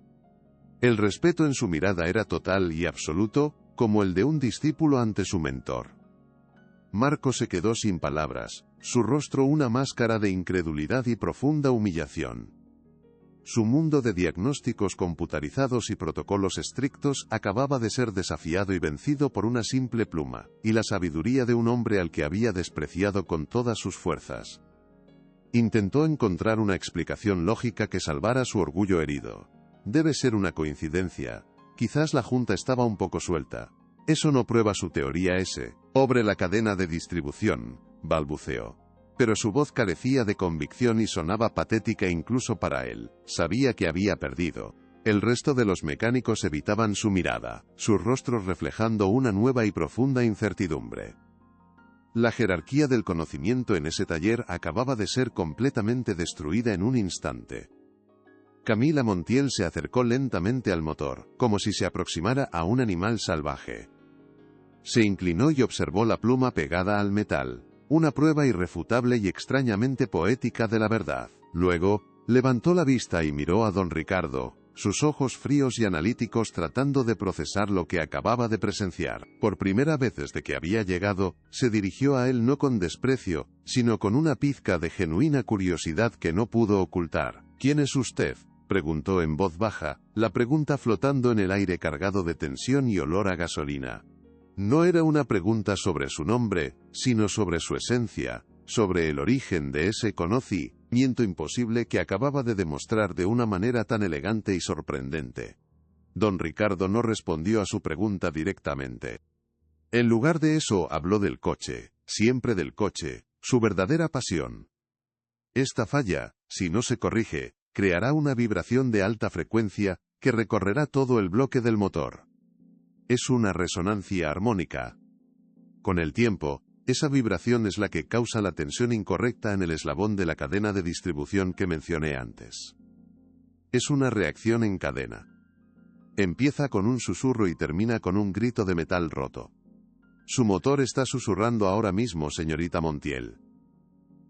El respeto en su mirada era total y absoluto, como el de un discípulo ante su mentor. Marco se quedó sin palabras, su rostro una máscara de incredulidad y profunda humillación. Su mundo de diagnósticos computarizados y protocolos estrictos acababa de ser desafiado y vencido por una simple pluma, y la sabiduría de un hombre al que había despreciado con todas sus fuerzas. Intentó encontrar una explicación lógica que salvara su orgullo herido. Debe ser una coincidencia. Quizás la junta estaba un poco suelta. Eso no prueba su teoría sobre la cadena de distribución, balbuceó. Pero su voz carecía de convicción y sonaba patética incluso para él. Sabía que había perdido. El resto de los mecánicos evitaban su mirada, sus rostros reflejando una nueva y profunda incertidumbre. La jerarquía del conocimiento en ese taller acababa de ser completamente destruida en un instante. Camila Montiel se acercó lentamente al motor, como si se aproximara a un animal salvaje. Se inclinó y observó la pluma pegada al metal, una prueba irrefutable y extrañamente poética de la verdad. Luego, levantó la vista y miró a don Ricardo, sus ojos fríos y analíticos tratando de procesar lo que acababa de presenciar. Por primera vez desde que había llegado, se dirigió a él no con desprecio, sino con una pizca de genuina curiosidad que no pudo ocultar. ¿Quién es usted?, preguntó en voz baja, la pregunta flotando en el aire cargado de tensión y olor a gasolina. No era una pregunta sobre su nombre, sino sobre su esencia, sobre el origen de ese conocimiento imposible que acababa de demostrar de una manera tan elegante y sorprendente. Don Ricardo no respondió a su pregunta directamente. En lugar de eso habló del coche, siempre del coche, su verdadera pasión. Esta falla, si no se corrige, creará una vibración de alta frecuencia, que recorrerá todo el bloque del motor. Es una resonancia armónica. Con el tiempo, esa vibración es la que causa la tensión incorrecta en el eslabón de la cadena de distribución que mencioné antes. Es una reacción en cadena. Empieza con un susurro y termina con un grito de metal roto. Su motor está susurrando ahora mismo, señorita Montiel.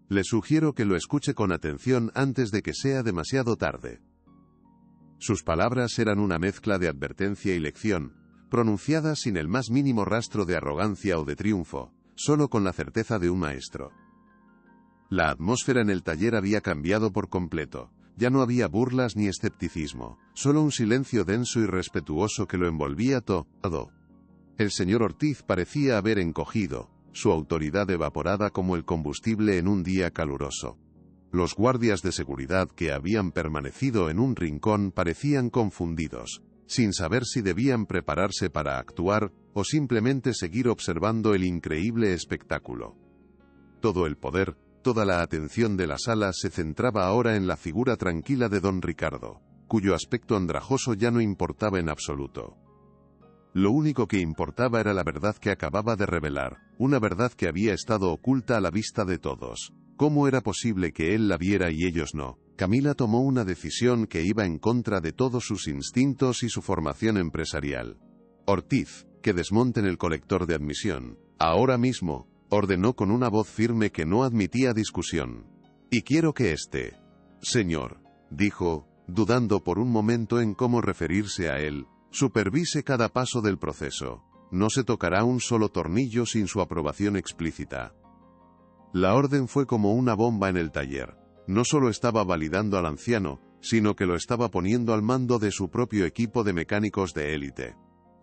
Le sugiero que lo escuche con atención antes de que sea demasiado tarde. Sus palabras eran una mezcla de advertencia y lección, pronunciadas sin el más mínimo rastro de arrogancia o de triunfo, solo con la certeza de un maestro. La atmósfera en el taller había cambiado por completo. Ya no había burlas ni escepticismo, solo un silencio denso y respetuoso que lo envolvía todo. El señor Ortiz parecía haber encogido, su autoridad evaporada como el combustible en un día caluroso. Los guardias de seguridad que habían permanecido en un rincón parecían confundidos, sin saber si debían prepararse para actuar, o simplemente seguir observando el increíble espectáculo. Todo el poder, toda la atención de la sala se centraba ahora en la figura tranquila de don Ricardo, cuyo aspecto andrajoso ya no importaba en absoluto. Lo único que importaba era la verdad que acababa de revelar, una verdad que había estado oculta a la vista de todos. ¿Cómo era posible que él la viera y ellos no? Camila tomó una decisión que iba en contra de todos sus instintos y su formación empresarial. Ortiz, que desmonten el colector de admisión, ahora mismo, ordenó con una voz firme que no admitía discusión. Y quiero que señor, dijo, dudando por un momento en cómo referirse a él, supervise cada paso del proceso. No se tocará un solo tornillo sin su aprobación explícita. La orden fue como una bomba en el taller. No solo estaba validando al anciano, sino que lo estaba poniendo al mando de su propio equipo de mecánicos de élite.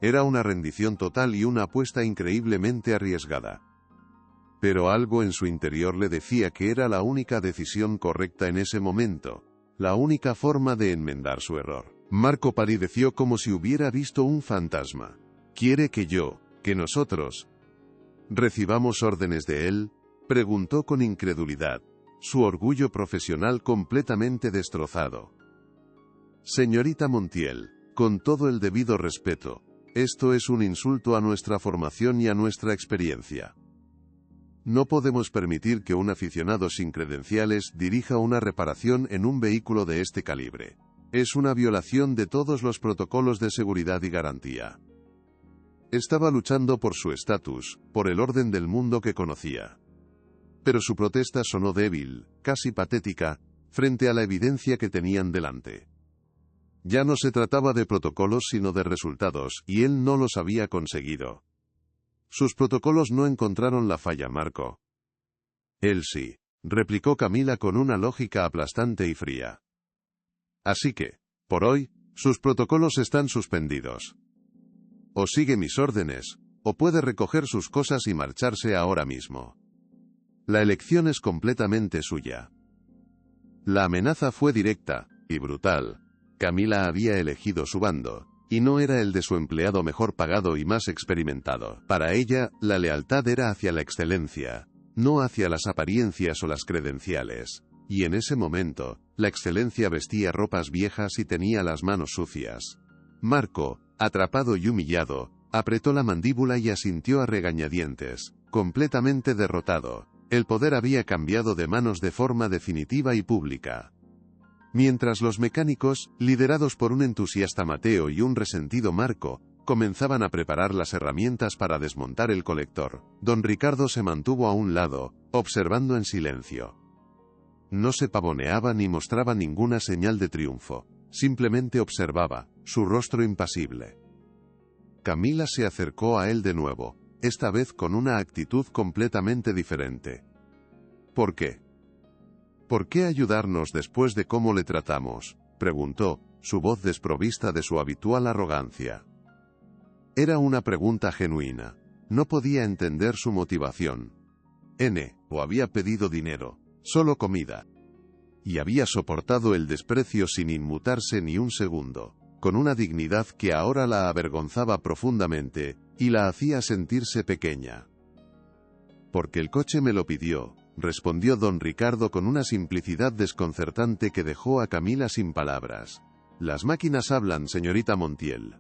Era una rendición total y una apuesta increíblemente arriesgada. Pero algo en su interior le decía que era la única decisión correcta en ese momento, la única forma de enmendar su error. Marco palideció como si hubiera visto un fantasma. ¿Quiere que nosotros, recibamos órdenes de él?, preguntó con incredulidad, su orgullo profesional completamente destrozado. Señorita Montiel, con todo el debido respeto, Esto es un insulto a nuestra formación y a nuestra experiencia. No podemos permitir que un aficionado sin credenciales dirija una reparación en un vehículo de este calibre. Es una violación de todos los protocolos de seguridad y garantía. Estaba luchando por su estatus, por el orden del mundo que conocía. Pero su protesta sonó débil, casi patética, frente a la evidencia que tenían delante. Ya no se trataba de protocolos sino de resultados, y él no los había conseguido. Sus protocolos no encontraron la falla, Marco. Él sí, replicó Camila con una lógica aplastante y fría. Así que, por hoy, sus protocolos están suspendidos. O sigue mis órdenes, o puede recoger sus cosas y marcharse ahora mismo. La elección es completamente suya. La amenaza fue directa y brutal. Camila había elegido su bando, y no era el de su empleado mejor pagado y más experimentado. Para ella, la lealtad era hacia la excelencia, no hacia las apariencias o las credenciales. Y en ese momento, la excelencia vestía ropas viejas y tenía las manos sucias. Marco, atrapado y humillado, apretó la mandíbula y asintió a regañadientes, completamente derrotado. El poder había cambiado de manos de forma definitiva y pública. Mientras los mecánicos, liderados por un entusiasta Mateo y un resentido Marco, comenzaban a preparar las herramientas para desmontar el colector, don Ricardo se mantuvo a un lado, observando en silencio. No se pavoneaba ni mostraba ninguna señal de triunfo, simplemente observaba, su rostro impasible. Camila se acercó a él de nuevo, esta vez con una actitud completamente diferente. ¿Por qué? ¿Por qué ayudarnos después de cómo le tratamos?, preguntó, su voz desprovista de su habitual arrogancia. Era una pregunta genuina. No podía entender su motivación. O había pedido dinero, solo comida. Y había soportado el desprecio sin inmutarse ni un segundo, con una dignidad que ahora la avergonzaba profundamente, y la hacía sentirse pequeña. Porque el coche me lo pidió, respondió don Ricardo con una simplicidad desconcertante que dejó a Camila sin palabras. Las máquinas hablan, señorita Montiel.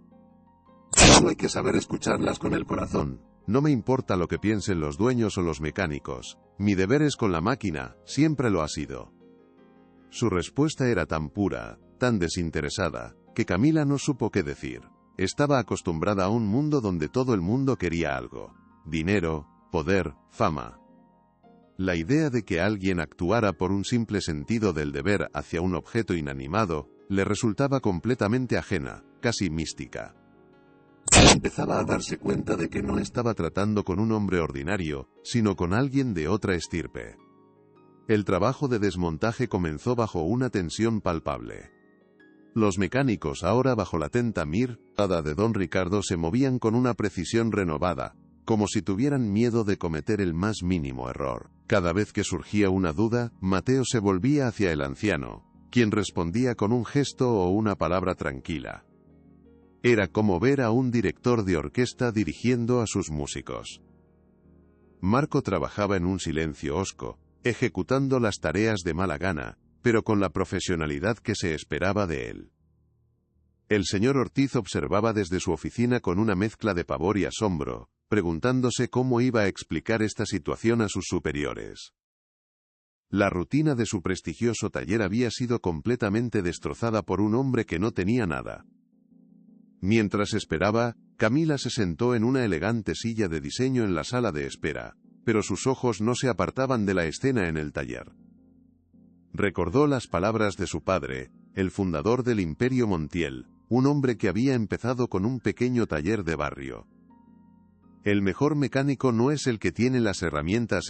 Solo hay que saber escucharlas con el corazón. No me importa lo que piensen los dueños o los mecánicos. Mi deber es con la máquina, siempre lo ha sido. Su respuesta era tan pura, tan desinteresada, que Camila no supo qué decir. Estaba acostumbrada a un mundo donde todo el mundo quería algo. Dinero, poder, fama. La idea de que alguien actuara por un simple sentido del deber hacia un objeto inanimado, le resultaba completamente ajena, casi mística. Empezaba a darse cuenta de que no estaba tratando con un hombre ordinario, sino con alguien de otra estirpe. El trabajo de desmontaje comenzó bajo una tensión palpable. Los mecánicos, ahora bajo la atenta mirada de don Ricardo, se movían con una precisión renovada, como si tuvieran miedo de cometer el más mínimo error. Cada vez que surgía una duda, Mateo se volvía hacia el anciano, quien respondía con un gesto o una palabra tranquila. Era como ver a un director de orquesta dirigiendo a sus músicos. Marco trabajaba en un silencio hosco, ejecutando las tareas de mala gana, pero con la profesionalidad que se esperaba de él. El señor Ortiz observaba desde su oficina con una mezcla de pavor y asombro, preguntándose cómo iba a explicar esta situación a sus superiores. La rutina de su prestigioso taller había sido completamente destrozada por un hombre que no tenía nada. Mientras esperaba, Camila se sentó en una elegante silla de diseño en la sala de espera, pero sus ojos no se apartaban de la escena en el taller. Recordó las palabras de su padre, el fundador del Imperio Montiel, un hombre que había empezado con un pequeño taller de barrio. El mejor mecánico no es el que tiene las herramientas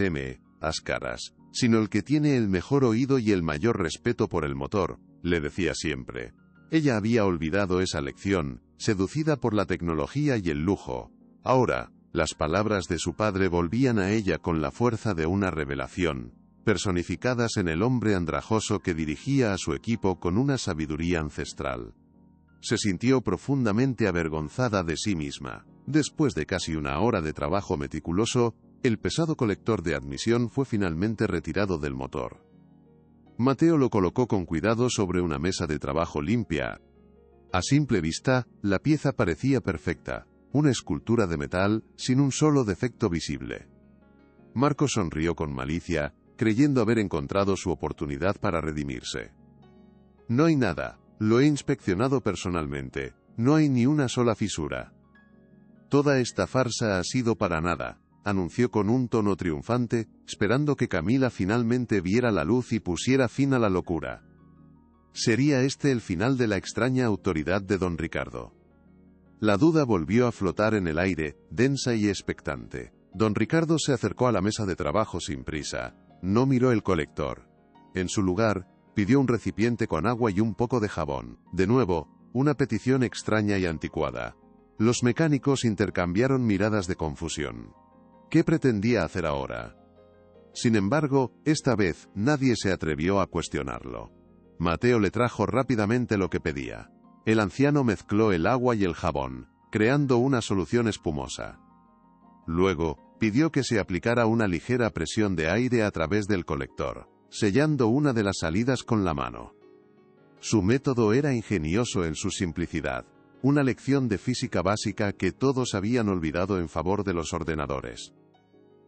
caras, sino el que tiene el mejor oído y el mayor respeto por el motor, le decía siempre. Ella había olvidado esa lección, seducida por la tecnología y el lujo. Ahora, las palabras de su padre volvían a ella con la fuerza de una revelación, personificadas en el hombre andrajoso que dirigía a su equipo con una sabiduría ancestral. Se sintió profundamente avergonzada de sí misma. Después de casi una hora de trabajo meticuloso, el pesado colector de admisión fue finalmente retirado del motor. Mateo lo colocó con cuidado sobre una mesa de trabajo limpia. A simple vista, la pieza parecía perfecta, una escultura de metal, sin un solo defecto visible. Marco sonrió con malicia, creyendo haber encontrado su oportunidad para redimirse. No hay nada, lo he inspeccionado personalmente, no hay ni una sola fisura. Toda esta farsa ha sido para nada, anunció con un tono triunfante, esperando que Camila finalmente viera la luz y pusiera fin a la locura. ¿Sería este el final de la extraña autoridad de don Ricardo? La duda volvió a flotar en el aire, densa y expectante. Don Ricardo se acercó a la mesa de trabajo sin prisa. No miró el colector. En su lugar, pidió un recipiente con agua y un poco de jabón. De nuevo, una petición extraña y anticuada. Los mecánicos intercambiaron miradas de confusión. ¿Qué pretendía hacer ahora? Sin embargo, esta vez, nadie se atrevió a cuestionarlo. Mateo le trajo rápidamente lo que pedía. El anciano mezcló el agua y el jabón, creando una solución espumosa. Luego, pidió que se aplicara una ligera presión de aire a través del colector, sellando una de las salidas con la mano. Su método era ingenioso en su simplicidad, una lección de física básica que todos habían olvidado en favor de los ordenadores.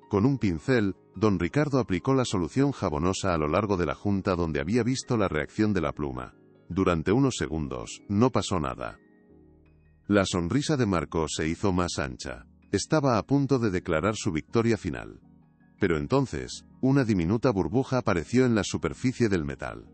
Con un pincel, don Ricardo aplicó la solución jabonosa a lo largo de la junta donde había visto la reacción de la pluma. Durante unos segundos, no pasó nada. La sonrisa de Marco se hizo más ancha. Estaba a punto de declarar su victoria final. Pero entonces, una diminuta burbuja apareció en la superficie del metal.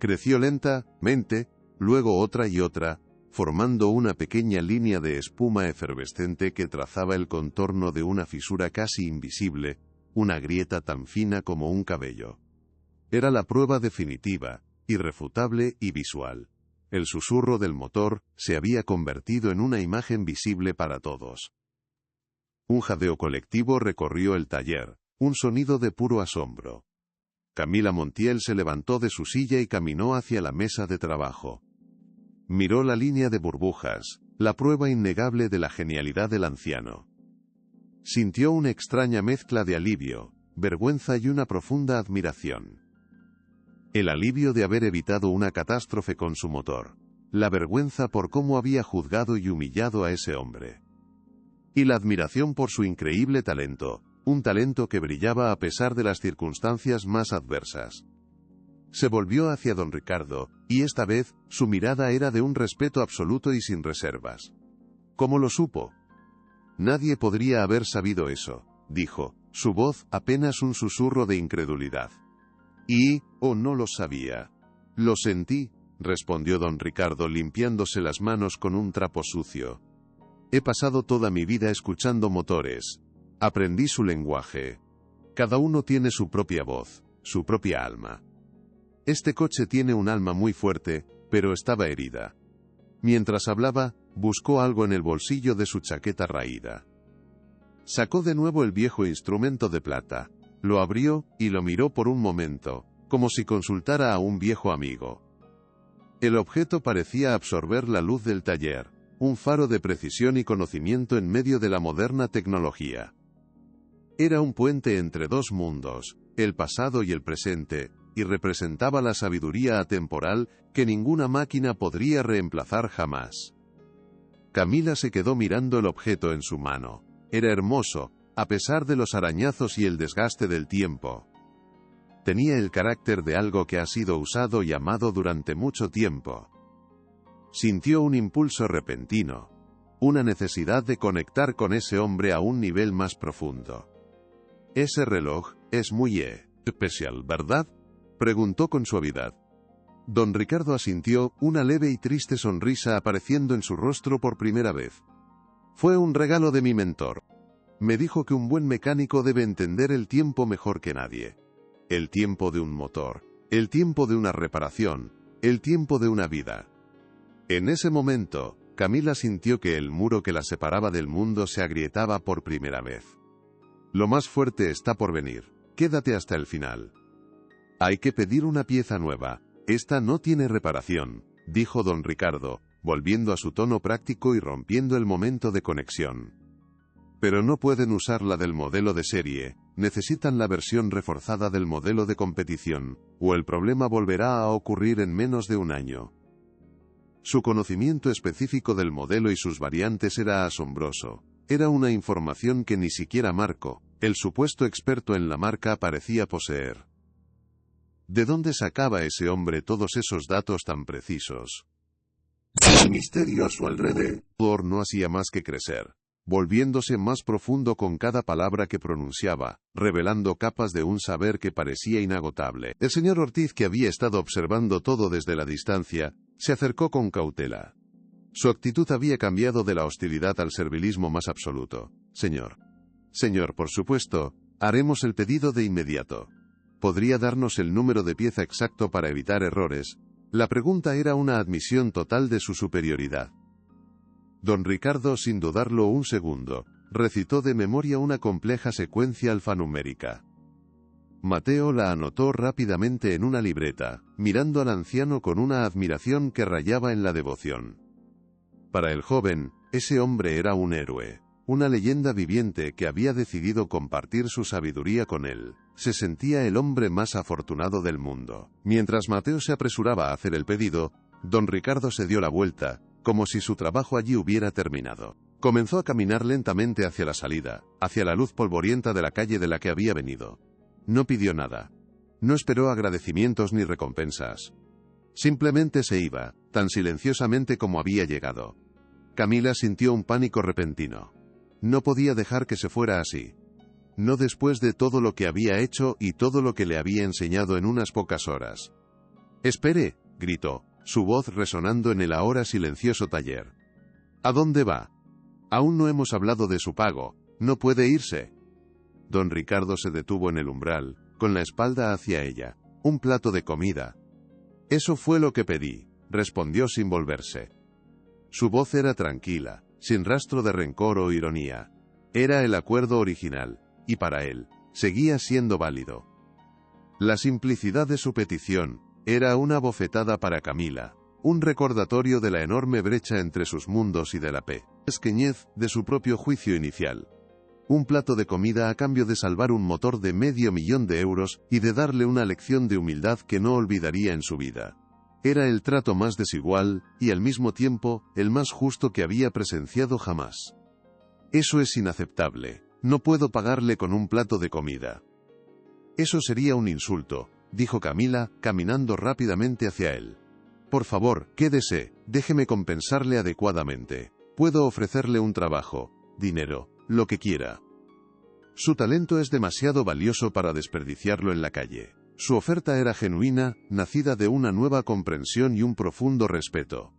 Creció lentamente, luego otra y otra, formando una pequeña línea de espuma efervescente que trazaba el contorno de una fisura casi invisible, una grieta tan fina como un cabello. Era la prueba definitiva, irrefutable y visual. El susurro del motor se había convertido en una imagen visible para todos. Un jadeo colectivo recorrió el taller, un sonido de puro asombro. Camila Montiel se levantó de su silla y caminó hacia la mesa de trabajo. Miró la línea de burbujas, la prueba innegable de la genialidad del anciano. Sintió una extraña mezcla de alivio, vergüenza y una profunda admiración. El alivio de haber evitado una catástrofe con su motor. La vergüenza por cómo había juzgado y humillado a ese hombre. Y la admiración por su increíble talento, un talento que brillaba a pesar de las circunstancias más adversas. Se volvió hacia don Ricardo, y esta vez, su mirada era de un respeto absoluto y sin reservas. ¿Cómo lo supo? Nadie podría haber sabido eso, dijo, su voz apenas un susurro de incredulidad. No lo sabía. Lo sentí, respondió don Ricardo limpiándose las manos con un trapo sucio. He pasado toda mi vida escuchando motores. Aprendí su lenguaje. Cada uno tiene su propia voz, su propia alma. Este coche tiene un alma muy fuerte, pero estaba herida. Mientras hablaba, buscó algo en el bolsillo de su chaqueta raída. Sacó de nuevo el viejo instrumento de plata, lo abrió y lo miró por un momento, como si consultara a un viejo amigo. El objeto parecía absorber la luz del taller, un faro de precisión y conocimiento en medio de la moderna tecnología. Era un puente entre dos mundos, el pasado y el presente, y representaba la sabiduría atemporal que ninguna máquina podría reemplazar jamás. Camila se quedó mirando el objeto en su mano. Era hermoso, a pesar de los arañazos y el desgaste del tiempo. Tenía el carácter de algo que ha sido usado y amado durante mucho tiempo. Sintió un impulso repentino, una necesidad de conectar con ese hombre a un nivel más profundo. Ese reloj es muy especial, ¿verdad?, preguntó con suavidad. Don Ricardo asintió, una leve y triste sonrisa apareciendo en su rostro por primera vez. Fue un regalo de mi mentor. Me dijo que un buen mecánico debe entender el tiempo mejor que nadie. El tiempo de un motor, el tiempo de una reparación, el tiempo de una vida. En ese momento, Camila sintió que el muro que la separaba del mundo se agrietaba por primera vez. Lo más fuerte está por venir. Quédate hasta el final. Hay que pedir una pieza nueva. Esta no tiene reparación, dijo don Ricardo, volviendo a su tono práctico y rompiendo el momento de conexión. Pero no pueden usar la del modelo de serie, necesitan la versión reforzada del modelo de competición, o el problema volverá a ocurrir en menos de un año. Su conocimiento específico del modelo y sus variantes era asombroso. Era una información que ni siquiera Marco, el supuesto experto en la marca, parecía poseer. ¿De dónde sacaba ese hombre todos esos datos tan precisos? El misterio a su alrededor No hacía más que crecer, volviéndose más profundo con cada palabra que pronunciaba, revelando capas de un saber que parecía inagotable. El señor Ortiz, que había estado observando todo desde la distancia, se acercó con cautela. Su actitud había cambiado de la hostilidad al servilismo más absoluto. Señor, por supuesto, haremos el pedido de inmediato. ¿Podría darnos el número de pieza exacto para evitar errores? La pregunta era una admisión total de su superioridad. Don Ricardo, sin dudarlo un segundo, recitó de memoria una compleja secuencia alfanumérica. Mateo la anotó rápidamente en una libreta, mirando al anciano con una admiración que rayaba en la devoción. Para el joven, ese hombre era un héroe, una leyenda viviente que había decidido compartir su sabiduría con él. Se sentía el hombre más afortunado del mundo. Mientras Mateo se apresuraba a hacer el pedido, don Ricardo se dio la vuelta, como si su trabajo allí hubiera terminado. Comenzó a caminar lentamente hacia la salida, hacia la luz polvorienta de la calle de la que había venido. No pidió nada. No esperó agradecimientos ni recompensas. Simplemente se iba, tan silenciosamente como había llegado. Camila sintió un pánico repentino. No podía dejar que se fuera así. No después de todo lo que había hecho y todo lo que le había enseñado en unas pocas horas. «Espere», gritó, su voz resonando en el ahora silencioso taller. «¿A dónde va? Aún no hemos hablado de su pago. No puede irse». Don Ricardo se detuvo en el umbral, con la espalda hacia ella. «Un plato de comida». «Eso fue lo que pedí», respondió sin volverse. Su voz era tranquila, sin rastro de rencor o ironía. Era el acuerdo original, y para él, seguía siendo válido. La simplicidad de su petición era una bofetada para Camila, un recordatorio de la enorme brecha entre sus mundos y de la pequeñez de su propio juicio inicial. Un plato de comida a cambio de salvar un motor de $500,000 y de darle una lección de humildad que no olvidaría en su vida. Era el trato más desigual, y al mismo tiempo, el más justo que había presenciado jamás. «Eso es inaceptable. No puedo pagarle con un plato de comida». «Eso sería un insulto», dijo Camila, caminando rápidamente hacia él. «Por favor, quédese, déjeme compensarle adecuadamente. Puedo ofrecerle un trabajo, dinero, lo que quiera. Su talento es demasiado valioso para desperdiciarlo en la calle». Su oferta era genuina, nacida de una nueva comprensión y un profundo respeto.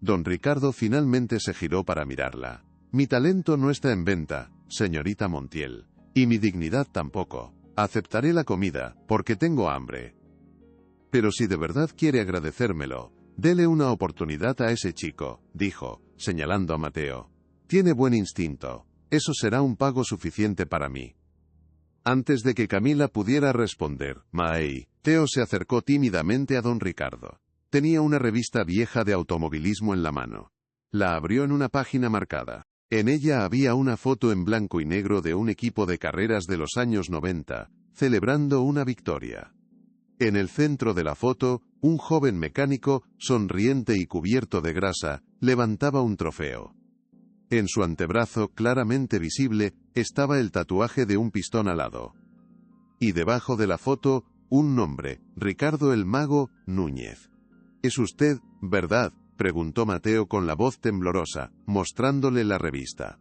Don Ricardo finalmente se giró para mirarla. «Mi talento no está en venta, señorita Montiel, y mi dignidad tampoco. Aceptaré la comida, porque tengo hambre. Pero si de verdad quiere agradecérmelo, dele una oportunidad a ese chico», dijo, señalando a Mateo. «Tiene buen instinto. Eso será un pago suficiente para mí». Antes de que Camila pudiera responder, Mateo se acercó tímidamente a don Ricardo. Tenía una revista vieja de automovilismo en la mano. La abrió en una página marcada. En ella había una foto en blanco y negro de un equipo de carreras de los años 90, celebrando una victoria. En el centro de la foto, un joven mecánico, sonriente y cubierto de grasa, levantaba un trofeo. En su antebrazo, claramente visible, estaba el tatuaje de un pistón alado. Y debajo de la foto, un nombre, Ricardo el Mago Núñez. «¿Es usted, verdad?», preguntó Mateo con la voz temblorosa, mostrándole la revista.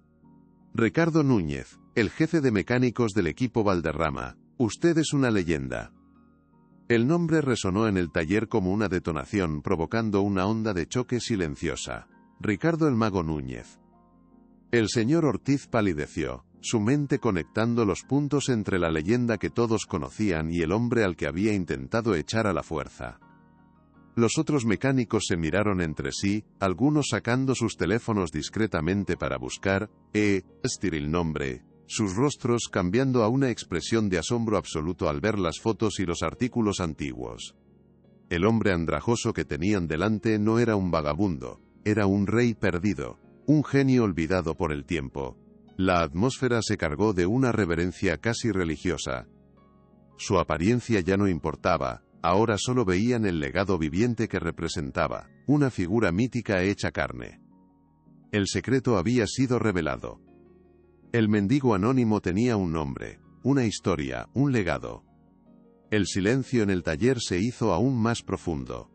«Ricardo Núñez, el jefe de mecánicos del equipo Valderrama. Usted es una leyenda». El nombre resonó en el taller como una detonación, provocando una onda de choque silenciosa. Ricardo el Mago Núñez. El señor Ortiz palideció, su mente conectando los puntos entre la leyenda que todos conocían y el hombre al que había intentado echar a la fuerza. Los otros mecánicos se miraron entre sí, algunos sacando sus teléfonos discretamente para buscar el nombre, sus rostros cambiando a una expresión de asombro absoluto al ver las fotos y los artículos antiguos. El hombre andrajoso que tenían delante no era un vagabundo, era un rey perdido. Un genio olvidado por el tiempo. La atmósfera se cargó de una reverencia casi religiosa. Su apariencia ya no importaba, ahora solo veían el legado viviente que representaba. una figura mítica hecha carne. El secreto había sido revelado. El mendigo anónimo tenía un nombre, una historia, un legado. El silencio en el taller se hizo aún más profundo.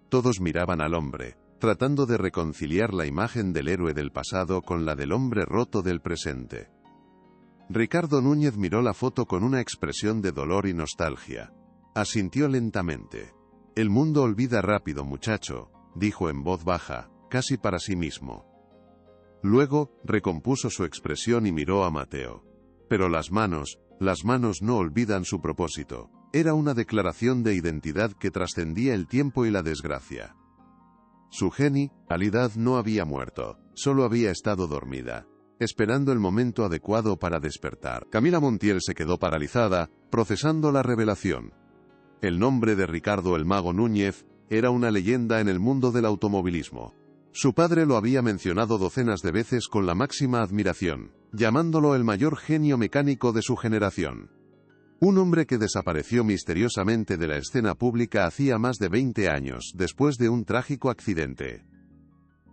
Todos miraban al hombre, tratando de reconciliar la imagen del héroe del pasado con la del hombre roto del presente. Ricardo Núñez miró la foto con una expresión de dolor y nostalgia. Asintió lentamente. «El mundo olvida rápido, muchacho», dijo en voz baja, casi para sí mismo. Luego, recompuso su expresión y miró a Mateo. Pero las manos no olvidan su propósito. Era una declaración de identidad que trascendía el tiempo y la desgracia. Su genialidad no había muerto, solo había estado dormida, esperando el momento adecuado para despertar. Camila Montiel se quedó paralizada, procesando la revelación. El nombre de Ricardo el Mago Núñez era una leyenda en el mundo del automovilismo. Su padre lo había mencionado docenas de veces con la máxima admiración, llamándolo el mayor genio mecánico de su generación. Un hombre que desapareció misteriosamente de la escena pública hacía más de 20 años, después de un trágico accidente.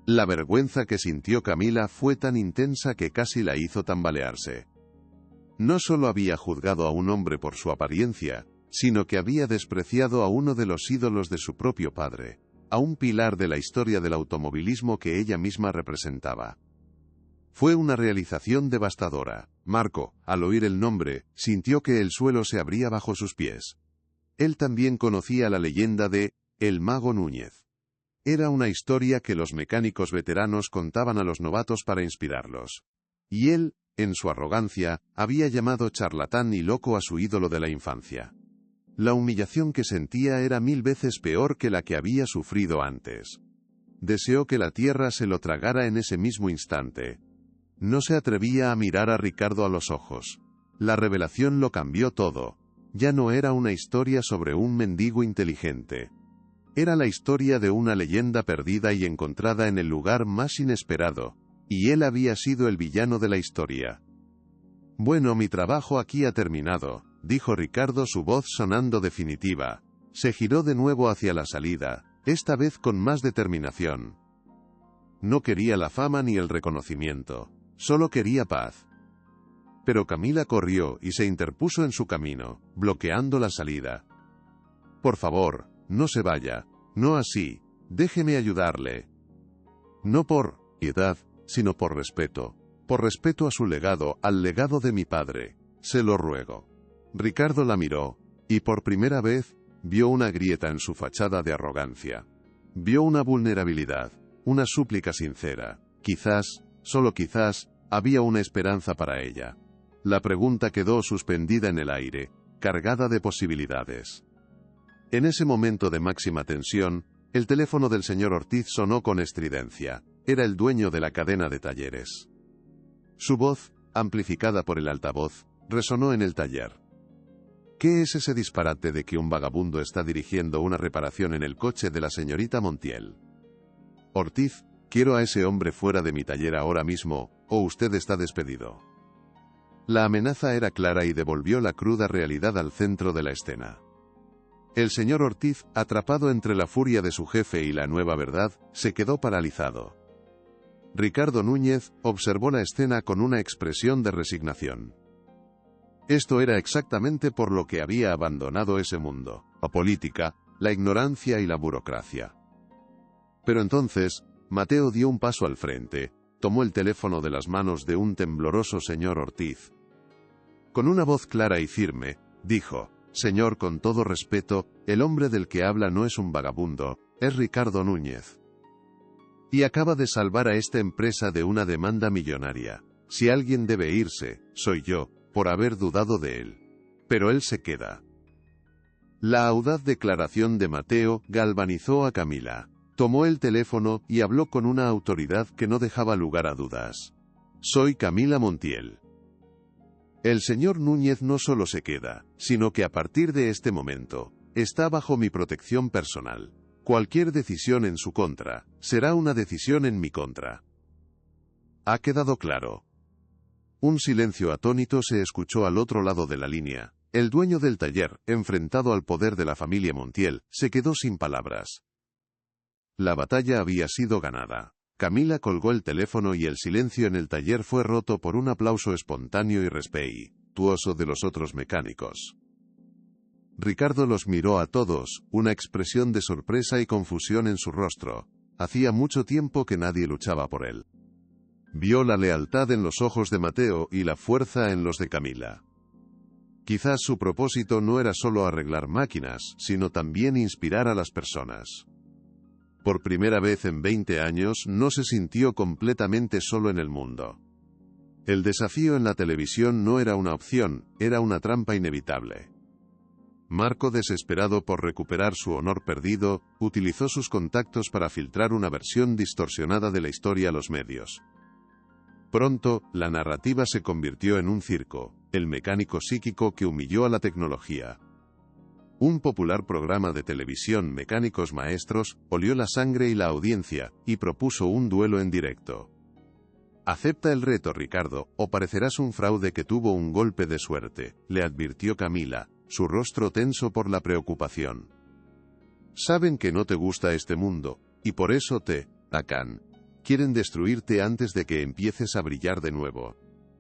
La vergüenza que sintió Camila fue tan intensa que casi la hizo tambalearse. No solo había juzgado a un hombre por su apariencia, sino que había despreciado a uno de los ídolos de su propio padre, a un pilar de la historia del automovilismo que ella misma representaba. Fue una realización devastadora. Marco, al oír el nombre, sintió que el suelo se abría bajo sus pies. Él también conocía la leyenda de El Mago Núñez. Era una historia que los mecánicos veteranos contaban a los novatos para inspirarlos. Y él, en su arrogancia, había llamado charlatán y loco a su ídolo de la infancia. La humillación que sentía era 1000 veces peor que la que había sufrido antes. Deseó que la tierra se lo tragara en ese mismo instante. No se atrevía a mirar a Ricardo a los ojos. La revelación lo cambió todo. Ya no era una historia sobre un mendigo inteligente. Era la historia de una leyenda perdida y encontrada en el lugar más inesperado, y él había sido el villano de la historia. «Bueno, mi trabajo aquí ha terminado», dijo Ricardo, su voz sonando definitiva. Se giró de nuevo hacia la salida, esta vez con más determinación. No quería la fama ni el reconocimiento, solo quería paz. Pero Camila corrió y se interpuso en su camino, bloqueando la salida. «Por favor, no se vaya, no así, déjeme ayudarle». No por piedad, sino por respeto a su legado, al legado de mi padre. Se lo ruego. Ricardo la miró, y por primera vez, vio una grieta en su fachada de arrogancia. Vio una vulnerabilidad, una súplica sincera. Quizás, solo quizás, había una esperanza para ella. La pregunta quedó suspendida en el aire, cargada de posibilidades. En ese momento de máxima tensión, el teléfono del señor Ortiz sonó con estridencia. Era el dueño de la cadena de talleres. Su voz, amplificada por el altavoz, resonó en el taller. ¿Qué es ese disparate de que un vagabundo está dirigiendo una reparación en el coche de la señorita Montiel? Ortiz, quiero a ese hombre fuera de mi taller ahora mismo, o usted está despedido. La amenaza era clara y devolvió la cruda realidad al centro de la escena. El señor Ortiz, atrapado entre la furia de su jefe y la nueva verdad, se quedó paralizado. Ricardo Núñez observó la escena con una expresión de resignación. Esto era exactamente por lo que había abandonado ese mundo: la política, la ignorancia y la burocracia. Pero entonces, Mateo dio un paso al frente, tomó el teléfono de las manos de un tembloroso señor Ortiz. Con una voz clara y firme, dijo: «Señor, con todo respeto, el hombre del que habla no es un vagabundo, es Ricardo Núñez. Y acaba de salvar a esta empresa de una demanda millonaria. Si alguien debe irse, soy yo, por haber dudado de él. Pero él se queda». La audaz declaración de Mateo galvanizó a Camila. Tomó el teléfono y habló con una autoridad que no dejaba lugar a dudas. «Soy Camila Montiel. El señor Núñez no solo se queda, sino que a partir de este momento, está bajo mi protección personal. Cualquier decisión en su contra, será una decisión en mi contra. ¿Ha quedado claro?». Un silencio atónito se escuchó al otro lado de la línea. El dueño del taller, enfrentado al poder de la familia Montiel, se quedó sin palabras. La batalla había sido ganada. Camila colgó el teléfono y el silencio en el taller fue roto por un aplauso espontáneo y respetuoso de los otros mecánicos. Ricardo los miró a todos, una expresión de sorpresa y confusión en su rostro. Hacía mucho tiempo que nadie luchaba por él. Vio la lealtad en los ojos de Mateo y la fuerza en los de Camila. Quizás su propósito no era solo arreglar máquinas, sino también inspirar a las personas. Por primera vez en 20 años no se sintió completamente solo en el mundo. El desafío en la televisión no era una opción, era una trampa inevitable. Marco, desesperado por recuperar su honor perdido, utilizó sus contactos para filtrar una versión distorsionada de la historia a los medios. Pronto, la narrativa se convirtió en un circo, el mecánico psíquico que humilló a la tecnología. Un popular programa de televisión, Mecánicos Maestros, olió la sangre y la audiencia, y propuso un duelo en directo. «Acepta el reto, Ricardo, o parecerás un fraude que tuvo un golpe de suerte», le advirtió Camila, su rostro tenso por la preocupación. «Saben que no te gusta este mundo, y por eso te atacan. Quieren destruirte antes de que empieces a brillar de nuevo.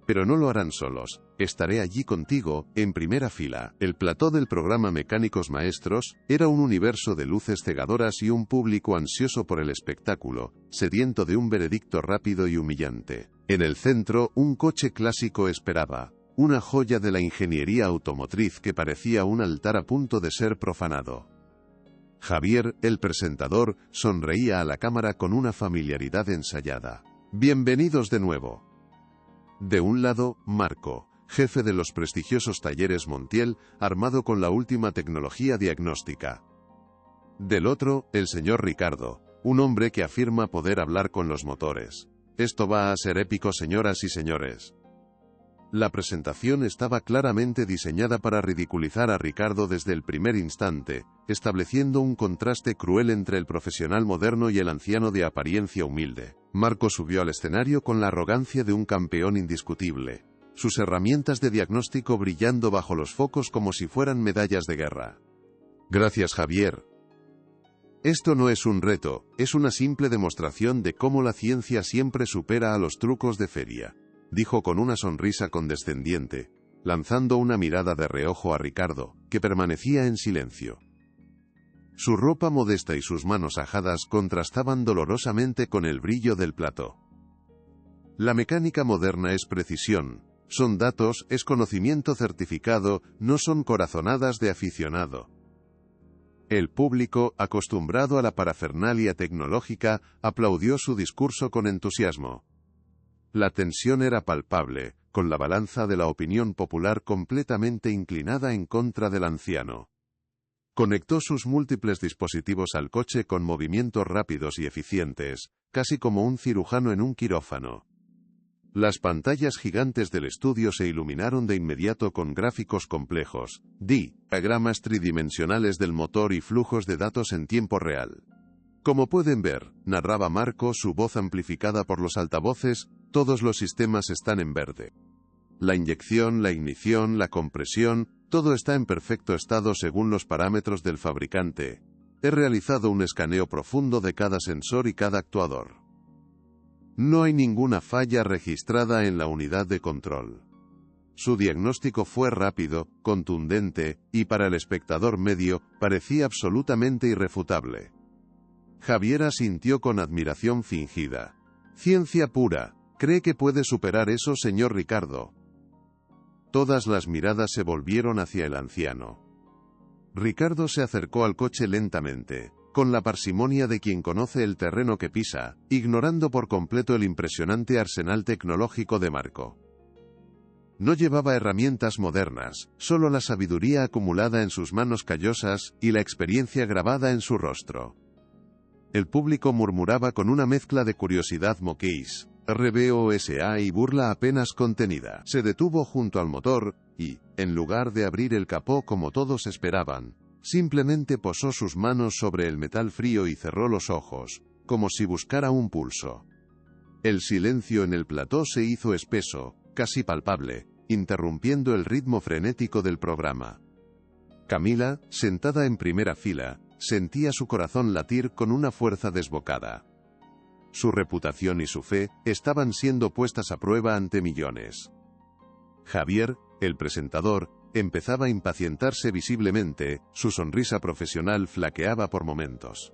Pero no lo harán solos, estaré allí contigo, en primera fila». El plató del programa Mecánicos Maestros era un universo de luces cegadoras y un público ansioso por el espectáculo, sediento de un veredicto rápido y humillante. En el centro, un coche clásico esperaba, una joya de la ingeniería automotriz que parecía un altar a punto de ser profanado. Javier, el presentador, sonreía a la cámara con una familiaridad ensayada. «Bienvenidos de nuevo». De un lado, Marco, jefe de los prestigiosos talleres Montiel, armado con la última tecnología diagnóstica. Del otro, el señor Ricardo, un hombre que afirma poder hablar con los motores. «Esto va a ser épico, señoras y señores». La presentación estaba claramente diseñada para ridiculizar a Ricardo desde el primer instante, estableciendo un contraste cruel entre el profesional moderno y el anciano de apariencia humilde. Marco subió al escenario con la arrogancia de un campeón indiscutible, sus herramientas de diagnóstico brillando bajo los focos como si fueran medallas de guerra. «Gracias, Javier. Esto no es un reto, es una simple demostración de cómo la ciencia siempre supera a los trucos de feria», dijo con una sonrisa condescendiente, lanzando una mirada de reojo a Ricardo, que permanecía en silencio. Su ropa modesta y sus manos ajadas contrastaban dolorosamente con el brillo del plató. La mecánica moderna es precisión, son datos, es conocimiento certificado, no son corazonadas de aficionado. El público, acostumbrado a la parafernalia tecnológica, aplaudió su discurso con entusiasmo. La tensión era palpable, con la balanza de la opinión popular completamente inclinada en contra del anciano. Conectó sus múltiples dispositivos al coche con movimientos rápidos y eficientes, casi como un cirujano en un quirófano. Las pantallas gigantes del estudio se iluminaron de inmediato con gráficos complejos, diagramas tridimensionales del motor y flujos de datos en tiempo real. «Como pueden ver», narraba Marco, su voz amplificada por los altavoces, «todos los sistemas están en verde. La inyección, la ignición, la compresión, todo está en perfecto estado según los parámetros del fabricante. He realizado un escaneo profundo de cada sensor y cada actuador. No hay ninguna falla registrada en la unidad de control». Su diagnóstico fue rápido, contundente, y para el espectador medio, parecía absolutamente irrefutable. Javier asintió con admiración fingida. «Ciencia pura. ¿Cree que puede superar eso, señor Ricardo?» Todas las miradas se volvieron hacia el anciano. Ricardo se acercó al coche lentamente, con la parsimonia de quien conoce el terreno que pisa, ignorando por completo el impresionante arsenal tecnológico de Marco. No llevaba herramientas modernas, solo la sabiduría acumulada en sus manos callosas y la experiencia grabada en su rostro. El público murmuraba con una mezcla de curiosidad moquís, RBOSA y burla apenas contenida. Se detuvo junto al motor, y, en lugar de abrir el capó como todos esperaban, simplemente posó sus manos sobre el metal frío y cerró los ojos, como si buscara un pulso. El silencio en el plató se hizo espeso, casi palpable, interrumpiendo el ritmo frenético del programa. Camila, sentada en primera fila, sentía su corazón latir con una fuerza desbocada. Su reputación y su fe estaban siendo puestas a prueba ante millones. Javier, el presentador, empezaba a impacientarse visiblemente, su sonrisa profesional flaqueaba por momentos.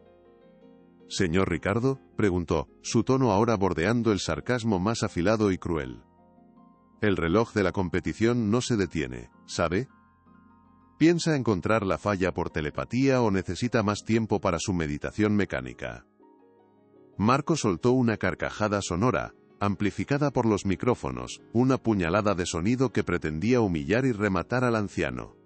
«¿Señor Ricardo?», preguntó, su tono ahora bordeando el sarcasmo más afilado y cruel. «El reloj de la competición no se detiene, ¿sabe? ¿Piensa encontrar la falla por telepatía o necesita más tiempo para su meditación mecánica?». Marco soltó una carcajada sonora, amplificada por los micrófonos, una puñalada de sonido que pretendía humillar y rematar al anciano.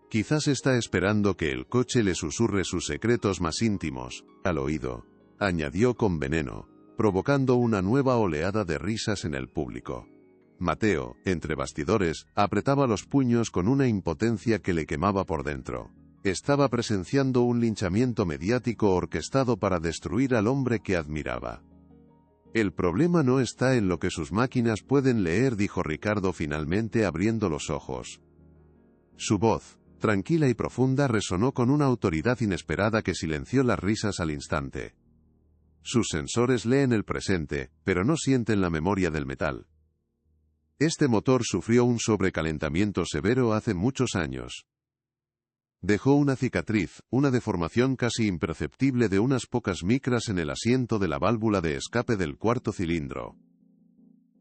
«Quizás está esperando que el coche le susurre sus secretos más íntimos, al oído», añadió con veneno, provocando una nueva oleada de risas en el público. Mateo, entre bastidores, apretaba los puños con una impotencia que le quemaba por dentro. Estaba presenciando un linchamiento mediático orquestado para destruir al hombre que admiraba. «El problema no está en lo que sus máquinas pueden leer», dijo Ricardo finalmente abriendo los ojos. Su voz, tranquila y profunda, resonó con una autoridad inesperada que silenció las risas al instante. «Sus sensores leen el presente, pero no sienten la memoria del metal. Este motor sufrió un sobrecalentamiento severo hace muchos años. Dejó una cicatriz, una deformación casi imperceptible de unas pocas micras en el asiento de la válvula de escape del cuarto cilindro».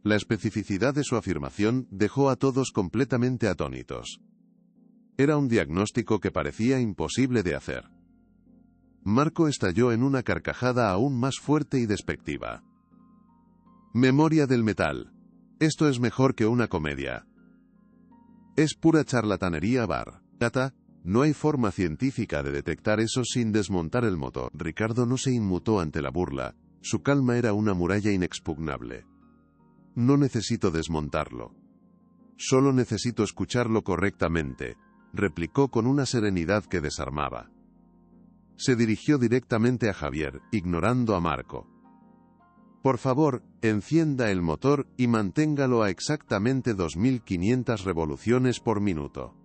La especificidad de su afirmación dejó a todos completamente atónitos. Era un diagnóstico que parecía imposible de hacer. Marco estalló en una carcajada aún más fuerte y despectiva. «Memoria del metal. Esto es mejor que una comedia. Es pura charlatanería barata. No hay forma científica de detectar eso sin desmontar el motor». Ricardo no se inmutó ante la burla, su calma era una muralla inexpugnable. «No necesito desmontarlo. Solo necesito escucharlo correctamente», replicó con una serenidad que desarmaba. Se dirigió directamente a Javier, ignorando a Marco. «Por favor, encienda el motor y manténgalo a exactamente 2500 revoluciones por minuto».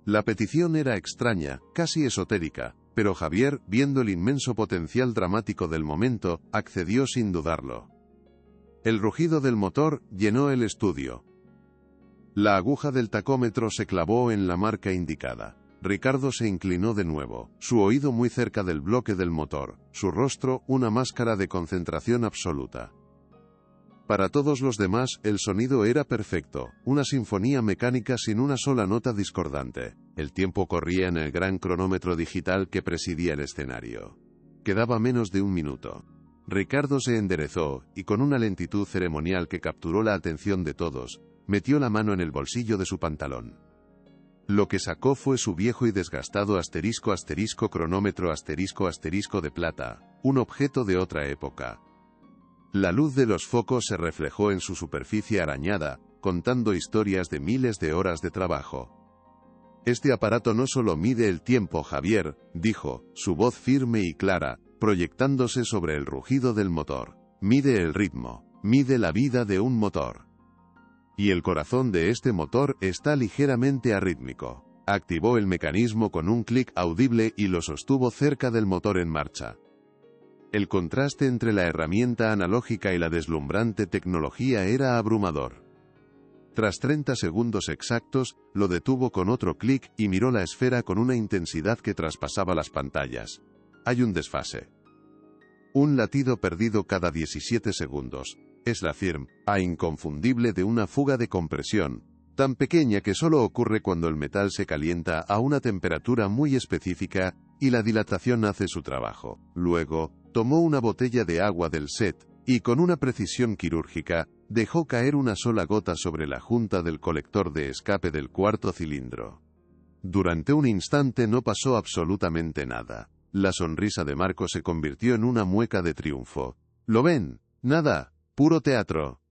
La petición era extraña, casi esotérica, pero Javier, viendo el inmenso potencial dramático del momento, accedió sin dudarlo. El rugido del motor llenó el estudio. La aguja del tacómetro se clavó en la marca indicada. Ricardo se inclinó de nuevo, su oído muy cerca del bloque del motor, su rostro una máscara de concentración absoluta. Para todos los demás, el sonido era perfecto, una sinfonía mecánica sin una sola nota discordante. El tiempo corría en el gran cronómetro digital que presidía el escenario. Quedaba menos de un minuto. Ricardo se enderezó, y con una lentitud ceremonial que capturó la atención de todos, metió la mano en el bolsillo de su pantalón. Lo que sacó fue su viejo y desgastado cronómetro de plata, un objeto de otra época. La luz de los focos se reflejó en su superficie arañada, contando historias de miles de horas de trabajo. «Este aparato no solo mide el tiempo, Javier», dijo, su voz firme y clara, proyectándose sobre el rugido del motor. «Mide el ritmo, mide la vida de un motor. Y el corazón de este motor está ligeramente arrítmico». Activó el mecanismo con un clic audible y lo sostuvo cerca del motor en marcha. El contraste entre la herramienta analógica y la deslumbrante tecnología era abrumador. Tras 30 segundos exactos, lo detuvo con otro clic y miró la esfera con una intensidad que traspasaba las pantallas. Hay un desfase. Un latido perdido cada 17 segundos. Es la firma inconfundible de una fuga de compresión, tan pequeña que solo ocurre cuando el metal se calienta a una temperatura muy específica y la dilatación hace su trabajo. Luego, tomó una botella de agua del set, y con una precisión quirúrgica, dejó caer una sola gota sobre la junta del colector de escape del cuarto cilindro. Durante un instante no pasó absolutamente nada. La sonrisa de Marco se convirtió en una mueca de triunfo. «¿Lo ven? Nada, puro teatro».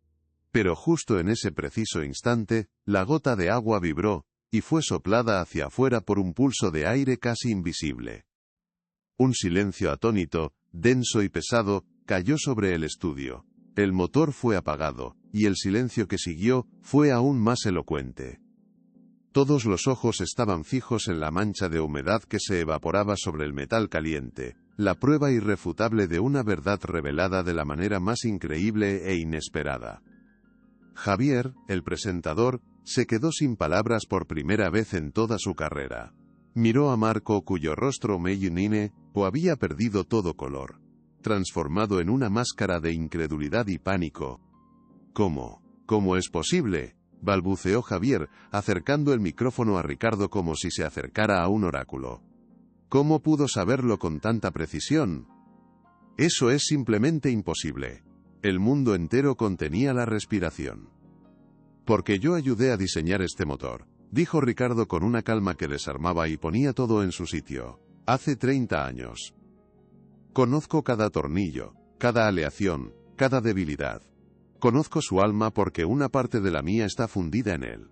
Pero justo en ese preciso instante, la gota de agua vibró, y fue soplada hacia afuera por un pulso de aire casi invisible. Un silencio atónito, denso y pesado, cayó sobre el estudio. El motor fue apagado, y el silencio que siguió fue aún más elocuente. Todos los ojos estaban fijos en la mancha de humedad que se evaporaba sobre el metal caliente, la prueba irrefutable de una verdad revelada de la manera más increíble e inesperada. Javier, el presentador, se quedó sin palabras por primera vez en toda su carrera. Miró a Marco, cuyo rostro meñique había perdido todo color, transformado en una máscara de incredulidad y pánico. ¿Cómo es posible?, balbuceó Javier, acercando el micrófono a Ricardo como si se acercara a un oráculo. ¿Cómo pudo saberlo con tanta precisión? Eso es simplemente imposible. El mundo entero contenía la respiración. Porque yo ayudé a diseñar este motor, dijo Ricardo con una calma que desarmaba y ponía todo en su sitio. Hace 30 años. Conozco cada tornillo, cada aleación, cada debilidad. Conozco su alma porque una parte de la mía está fundida en él.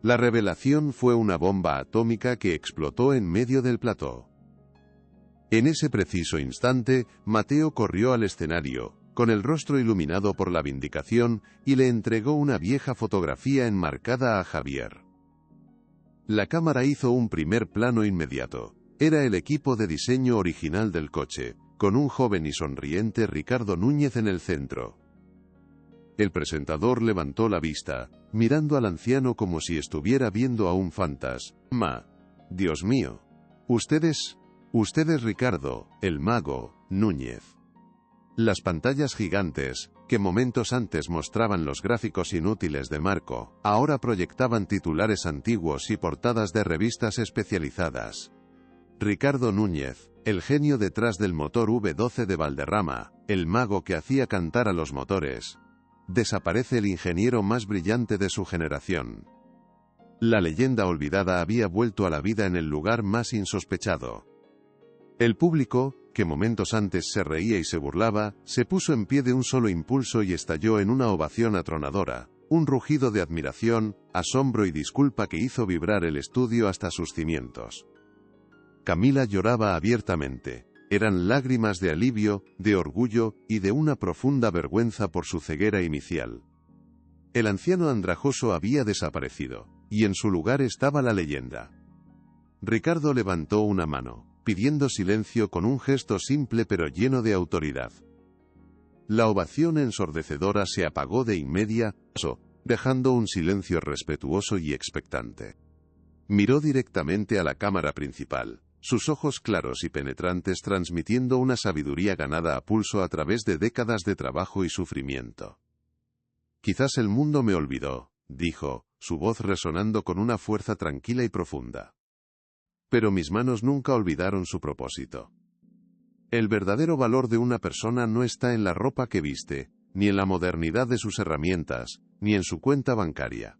La revelación fue una bomba atómica que explotó en medio del plató. En ese preciso instante, Mateo corrió al escenario, con el rostro iluminado por la vindicación, y le entregó una vieja fotografía enmarcada a Javier. La cámara hizo un primer plano inmediato. Era el equipo de diseño original del coche, con un joven y sonriente Ricardo Núñez en el centro. El presentador levantó la vista, mirando al anciano como si estuviera viendo a un fantasma. Dios mío. Usted es Ricardo, el mago, Núñez. Las pantallas gigantes, que momentos antes mostraban los gráficos inútiles de Marco, ahora proyectaban titulares antiguos y portadas de revistas especializadas. Ricardo Núñez, el genio detrás del motor V12 de Valderrama, el mago que hacía cantar a los motores. Desaparece el ingeniero más brillante de su generación. La leyenda olvidada había vuelto a la vida en el lugar más insospechado. El público, que momentos antes se reía y se burlaba, se puso en pie de un solo impulso y estalló en una ovación atronadora, un rugido de admiración, asombro y disculpa que hizo vibrar el estudio hasta sus cimientos. Camila lloraba abiertamente. Eran lágrimas de alivio, de orgullo, y de una profunda vergüenza por su ceguera inicial. El anciano andrajoso había desaparecido, y en su lugar estaba la leyenda. Ricardo levantó una mano, pidiendo silencio con un gesto simple pero lleno de autoridad. La ovación ensordecedora se apagó de inmediato, dejando un silencio respetuoso y expectante. Miró directamente a la cámara principal, sus ojos claros y penetrantes transmitiendo una sabiduría ganada a pulso a través de décadas de trabajo y sufrimiento. Quizás el mundo me olvidó, dijo, su voz resonando con una fuerza tranquila y profunda. Pero mis manos nunca olvidaron su propósito. El verdadero valor de una persona no está en la ropa que viste, ni en la modernidad de sus herramientas, ni en su cuenta bancaria.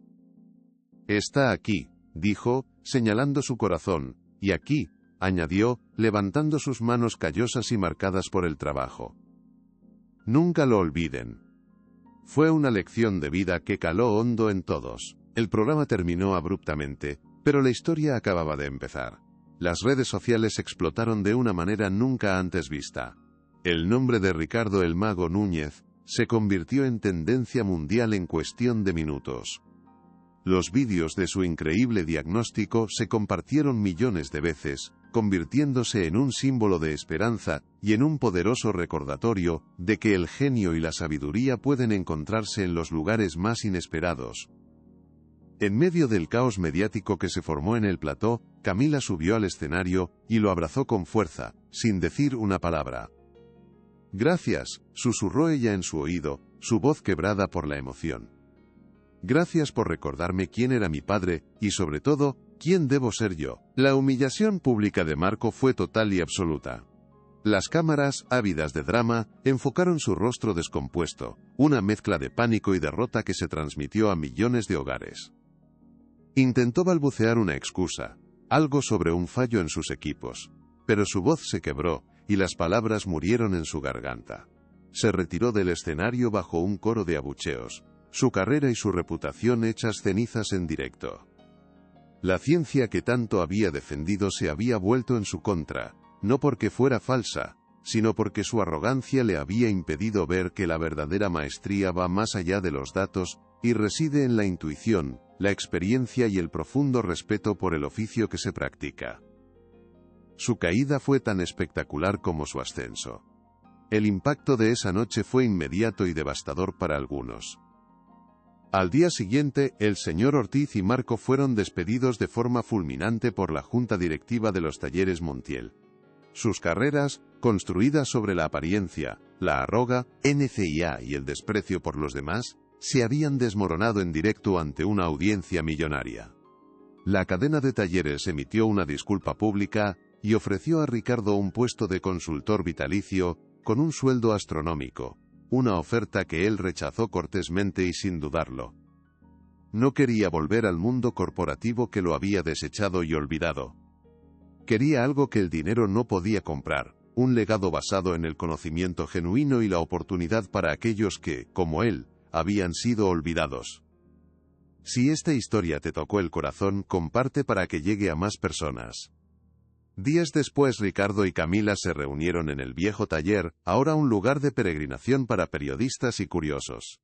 Está aquí, dijo, señalando su corazón, y aquí, añadió, levantando sus manos callosas y marcadas por el trabajo. Nunca lo olviden. Fue una lección de vida que caló hondo en todos. El programa terminó abruptamente, pero la historia acababa de empezar. Las redes sociales explotaron de una manera nunca antes vista. El nombre de Ricardo el Mago Núñez se convirtió en tendencia mundial en cuestión de minutos. Los vídeos de su increíble diagnóstico se compartieron millones de veces, convirtiéndose en un símbolo de esperanza y en un poderoso recordatorio de que el genio y la sabiduría pueden encontrarse en los lugares más inesperados. En medio del caos mediático que se formó en el plató, Camila subió al escenario y lo abrazó con fuerza, sin decir una palabra. Gracias, susurró ella en su oído, su voz quebrada por la emoción. Gracias por recordarme quién era mi padre, y sobre todo, quién debo ser yo. La humillación pública de Marco fue total y absoluta. Las cámaras, ávidas de drama, enfocaron su rostro descompuesto, una mezcla de pánico y derrota que se transmitió a millones de hogares. Intentó balbucear una excusa, algo sobre un fallo en sus equipos, pero su voz se quebró, y las palabras murieron en su garganta. Se retiró del escenario bajo un coro de abucheos, su carrera y su reputación hechas cenizas en directo. La ciencia que tanto había defendido se había vuelto en su contra, no porque fuera falsa, sino porque su arrogancia le había impedido ver que la verdadera maestría va más allá de los datos, y reside en la intuición, la experiencia y el profundo respeto por el oficio que se practica. Su caída fue tan espectacular como su ascenso. El impacto de esa noche fue inmediato y devastador para algunos. Al día siguiente, el señor Ortiz y Marco fueron despedidos de forma fulminante por la junta directiva de los talleres Montiel. Sus carreras, construidas sobre la apariencia, la arroga, NCIA y el desprecio por los demás, se habían desmoronado en directo ante una audiencia millonaria. La cadena de talleres emitió una disculpa pública y ofreció a Ricardo un puesto de consultor vitalicio, con un sueldo astronómico, una oferta que él rechazó cortésmente y sin dudarlo. No quería volver al mundo corporativo que lo había desechado y olvidado. Quería algo que el dinero no podía comprar, un legado basado en el conocimiento genuino y la oportunidad para aquellos que, como él, habían sido olvidados. Si esta historia te tocó el corazón, comparte para que llegue a más personas. Días después, Ricardo y Camila se reunieron en el viejo taller, ahora un lugar de peregrinación para periodistas y curiosos.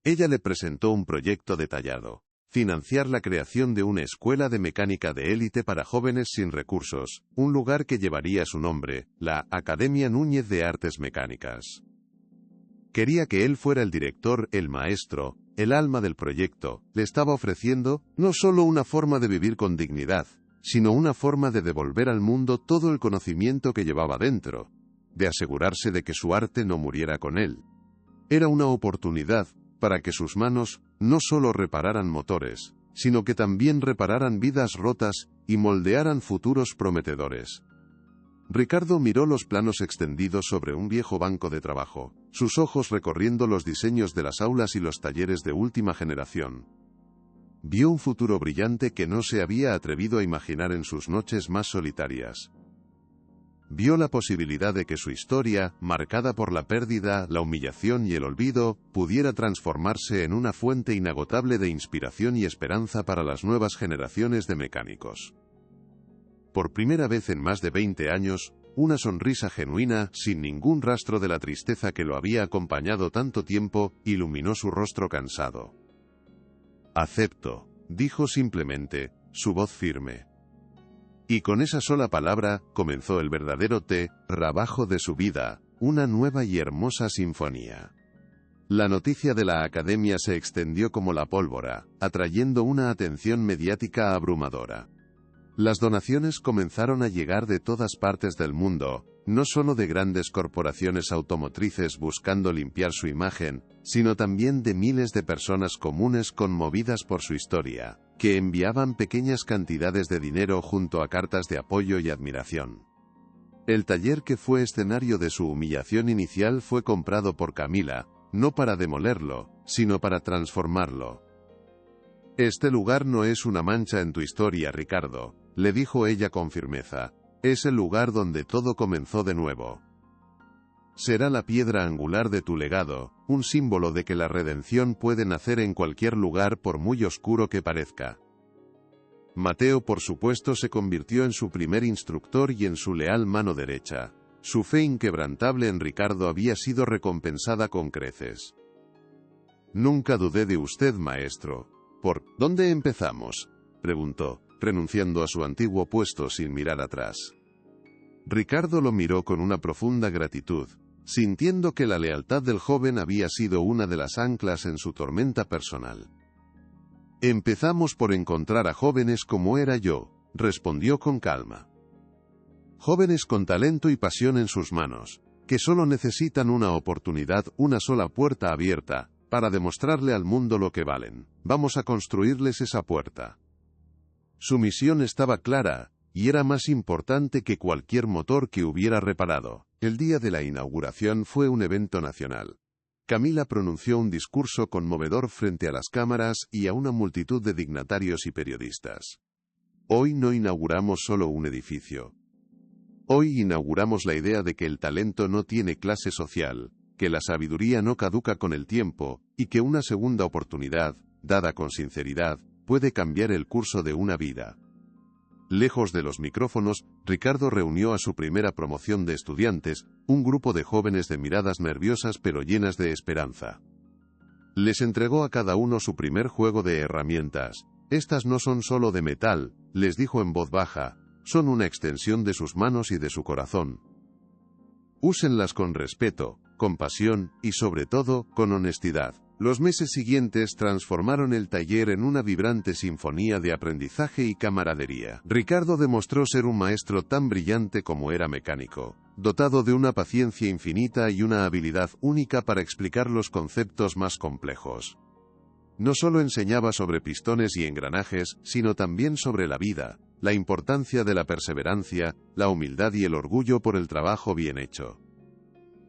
Ella le presentó un proyecto detallado: financiar la creación de una escuela de mecánica de élite para jóvenes sin recursos, un lugar que llevaría su nombre, la Academia Núñez de Artes Mecánicas. Quería que él fuera el director, el maestro, el alma del proyecto. Le estaba ofreciendo, no solo una forma de vivir con dignidad, sino una forma de devolver al mundo todo el conocimiento que llevaba dentro, de asegurarse de que su arte no muriera con él. Era una oportunidad para que sus manos no solo repararan motores, sino que también repararan vidas rotas y moldearan futuros prometedores. Ricardo miró los planos extendidos sobre un viejo banco de trabajo, sus ojos recorriendo los diseños de las aulas y los talleres de última generación. Vio un futuro brillante que no se había atrevido a imaginar en sus noches más solitarias. Vio la posibilidad de que su historia, marcada por la pérdida, la humillación y el olvido, pudiera transformarse en una fuente inagotable de inspiración y esperanza para las nuevas generaciones de mecánicos. Por primera vez en más de 20 años, una sonrisa genuina, sin ningún rastro de la tristeza que lo había acompañado tanto tiempo, iluminó su rostro cansado. «Acepto», dijo simplemente, su voz firme. Y con esa sola palabra, comenzó el verdadero trabajo de su vida, una nueva y hermosa sinfonía. La noticia de la academia se extendió como la pólvora, atrayendo una atención mediática abrumadora. Las donaciones comenzaron a llegar de todas partes del mundo, no solo de grandes corporaciones automotrices buscando limpiar su imagen, sino también de miles de personas comunes conmovidas por su historia, que enviaban pequeñas cantidades de dinero junto a cartas de apoyo y admiración. El taller que fue escenario de su humillación inicial fue comprado por Camila, no para demolerlo, sino para transformarlo. «Este lugar no es una mancha en tu historia, Ricardo», le dijo ella con firmeza. «Es el lugar donde todo comenzó de nuevo. Será la piedra angular de tu legado, un símbolo de que la redención puede nacer en cualquier lugar por muy oscuro que parezca». Mateo, por supuesto, se convirtió en su primer instructor y en su leal mano derecha. Su fe inquebrantable en Ricardo había sido recompensada con creces. «Nunca dudé de usted, maestro». «¿Por dónde empezamos?», preguntó, renunciando a su antiguo puesto sin mirar atrás. Ricardo lo miró con una profunda gratitud, sintiendo que la lealtad del joven había sido una de las anclas en su tormenta personal. «Empezamos por encontrar a jóvenes como era yo», respondió con calma. «Jóvenes con talento y pasión en sus manos, que solo necesitan una oportunidad, una sola puerta abierta, para demostrarle al mundo lo que valen. Vamos a construirles esa puerta». Su misión estaba clara, y era más importante que cualquier motor que hubiera reparado. El día de la inauguración fue un evento nacional. Camila pronunció un discurso conmovedor frente a las cámaras y a una multitud de dignatarios y periodistas. «Hoy no inauguramos solo un edificio. Hoy inauguramos la idea de que el talento no tiene clase social, que la sabiduría no caduca con el tiempo, y que una segunda oportunidad, dada con sinceridad, puede cambiar el curso de una vida». Lejos de los micrófonos, Ricardo reunió a su primera promoción de estudiantes, un grupo de jóvenes de miradas nerviosas pero llenas de esperanza. Les entregó a cada uno su primer juego de herramientas. Estas no son solo de metal, les dijo en voz baja, son una extensión de sus manos y de su corazón. Úsenlas con respeto, compasión y sobre todo, con honestidad. Los meses siguientes transformaron el taller en una vibrante sinfonía de aprendizaje y camaradería. Ricardo demostró ser un maestro tan brillante como era mecánico, dotado de una paciencia infinita y una habilidad única para explicar los conceptos más complejos. No solo enseñaba sobre pistones y engranajes, sino también sobre la vida, la importancia de la perseverancia, la humildad y el orgullo por el trabajo bien hecho.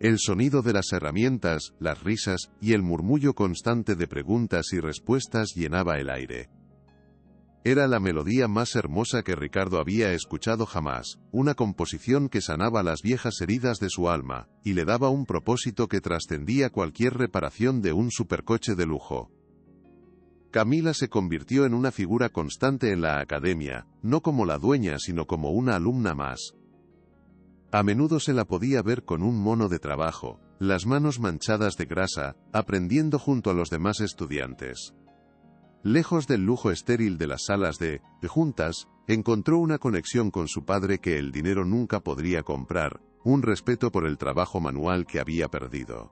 El sonido de las herramientas, las risas y el murmullo constante de preguntas y respuestas llenaba el aire. Era la melodía más hermosa que Ricardo había escuchado jamás, una composición que sanaba las viejas heridas de su alma, y le daba un propósito que trascendía cualquier reparación de un supercoche de lujo. Camila se convirtió en una figura constante en la academia, no como la dueña sino como una alumna más. A menudo se la podía ver con un mono de trabajo, las manos manchadas de grasa, aprendiendo junto a los demás estudiantes. Lejos del lujo estéril de las salas de juntas, encontró una conexión con su padre que el dinero nunca podría comprar, un respeto por el trabajo manual que había perdido.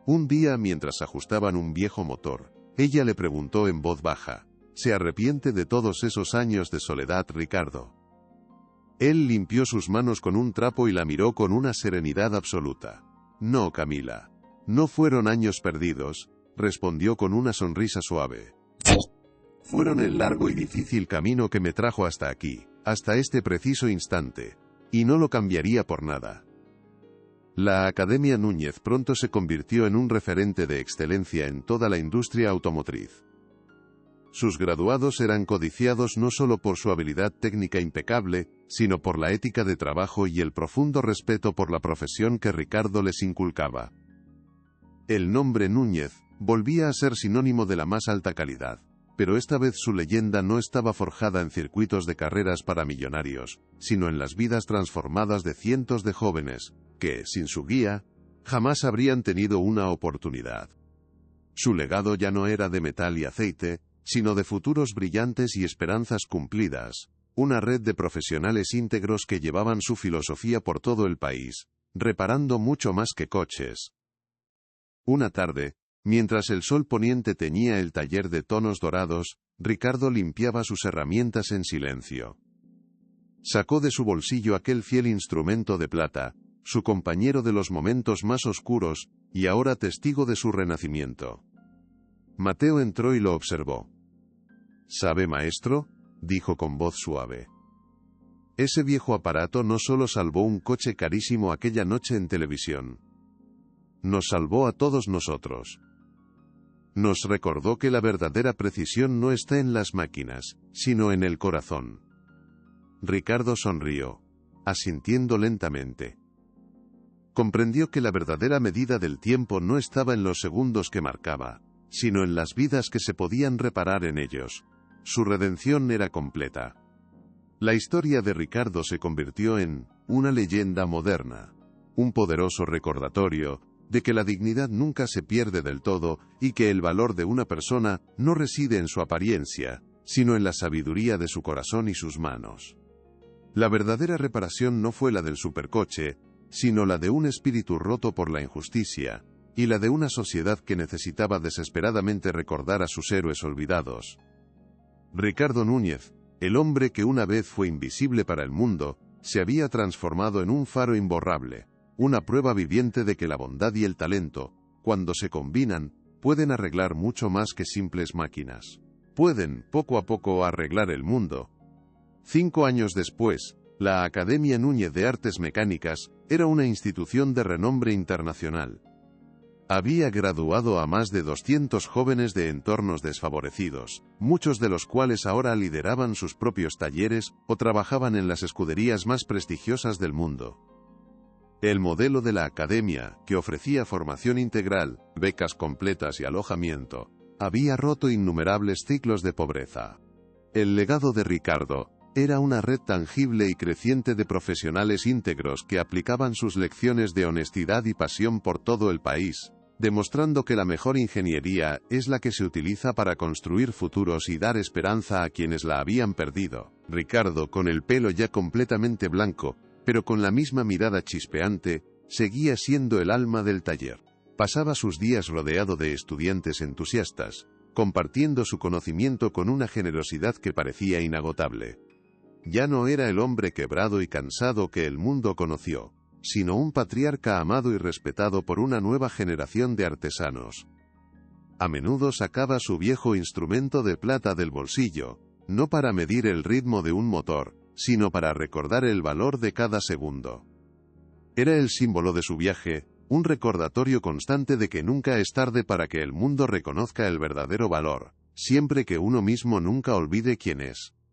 Un día, mientras ajustaban un viejo motor, ella le preguntó en voz baja, ¿se arrepiente de todos esos años de soledad, Ricardo? Él limpió sus manos con un trapo y la miró con una serenidad absoluta. No, Camila. No fueron años perdidos, respondió con una sonrisa suave. Fueron el largo y difícil camino que me trajo hasta aquí, hasta este preciso instante, y no lo cambiaría por nada. La Academia Núñez pronto se convirtió en un referente de excelencia en toda la industria automotriz. Sus graduados eran codiciados no solo por su habilidad técnica impecable, sino por la ética de trabajo y el profundo respeto por la profesión que Ricardo les inculcaba. El nombre Núñez volvía a ser sinónimo de la más alta calidad, pero esta vez su leyenda no estaba forjada en circuitos de carreras para millonarios, sino en las vidas transformadas de cientos de jóvenes, que, sin su guía, jamás habrían tenido una oportunidad. Su legado ya no era de metal y aceite, sino de futuros brillantes y esperanzas cumplidas, una red de profesionales íntegros que llevaban su filosofía por todo el país, reparando mucho más que coches. Una tarde, mientras el sol poniente teñía el taller de tonos dorados, Ricardo limpiaba sus herramientas en silencio. Sacó de su bolsillo aquel fiel instrumento de plata, su compañero de los momentos más oscuros, y ahora testigo de su renacimiento. Mateo entró y lo observó. ¿Sabe, maestro?, dijo con voz suave. Ese viejo aparato no solo salvó un coche carísimo aquella noche en televisión. Nos salvó a todos nosotros. Nos recordó que la verdadera precisión no está en las máquinas, sino en el corazón. Ricardo sonrió, asintiendo lentamente. Comprendió que la verdadera medida del tiempo no estaba en los segundos que marcaba, sino en las vidas que se podían reparar en ellos. Su redención era completa. La historia de Ricardo se convirtió en una leyenda moderna, un poderoso recordatorio de que la dignidad nunca se pierde del todo y que el valor de una persona no reside en su apariencia, sino en la sabiduría de su corazón y sus manos. La verdadera reparación no fue la del supercoche, sino la de un espíritu roto por la injusticia, y la de una sociedad que necesitaba desesperadamente recordar a sus héroes olvidados. Ricardo Núñez, el hombre que una vez fue invisible para el mundo, se había transformado en un faro imborrable, una prueba viviente de que la bondad y el talento, cuando se combinan, pueden arreglar mucho más que simples máquinas. Pueden, poco a poco, arreglar el mundo. 5 años después, la Academia Núñez de Artes Mecánicas era una institución de renombre internacional. Había graduado a más de 200 jóvenes de entornos desfavorecidos, muchos de los cuales ahora lideraban sus propios talleres o trabajaban en las escuderías más prestigiosas del mundo. El modelo de la academia, que ofrecía formación integral, becas completas y alojamiento, había roto innumerables ciclos de pobreza. El legado de Ricardo era una red tangible y creciente de profesionales íntegros que aplicaban sus lecciones de honestidad y pasión por todo el país, demostrando que la mejor ingeniería es la que se utiliza para construir futuros y dar esperanza a quienes la habían perdido. Ricardo, con el pelo ya completamente blanco, pero con la misma mirada chispeante, seguía siendo el alma del taller. Pasaba sus días rodeado de estudiantes entusiastas, compartiendo su conocimiento con una generosidad que parecía inagotable. Ya no era el hombre quebrado y cansado que el mundo conoció, sino un patriarca amado y respetado por una nueva generación de artesanos. A menudo sacaba su viejo instrumento de plata del bolsillo, no para medir el ritmo de un motor, sino para recordar el valor de cada segundo. Era el símbolo de su viaje, un recordatorio constante de que nunca es tarde para que el mundo reconozca el verdadero valor, siempre que uno mismo nunca olvide quién es.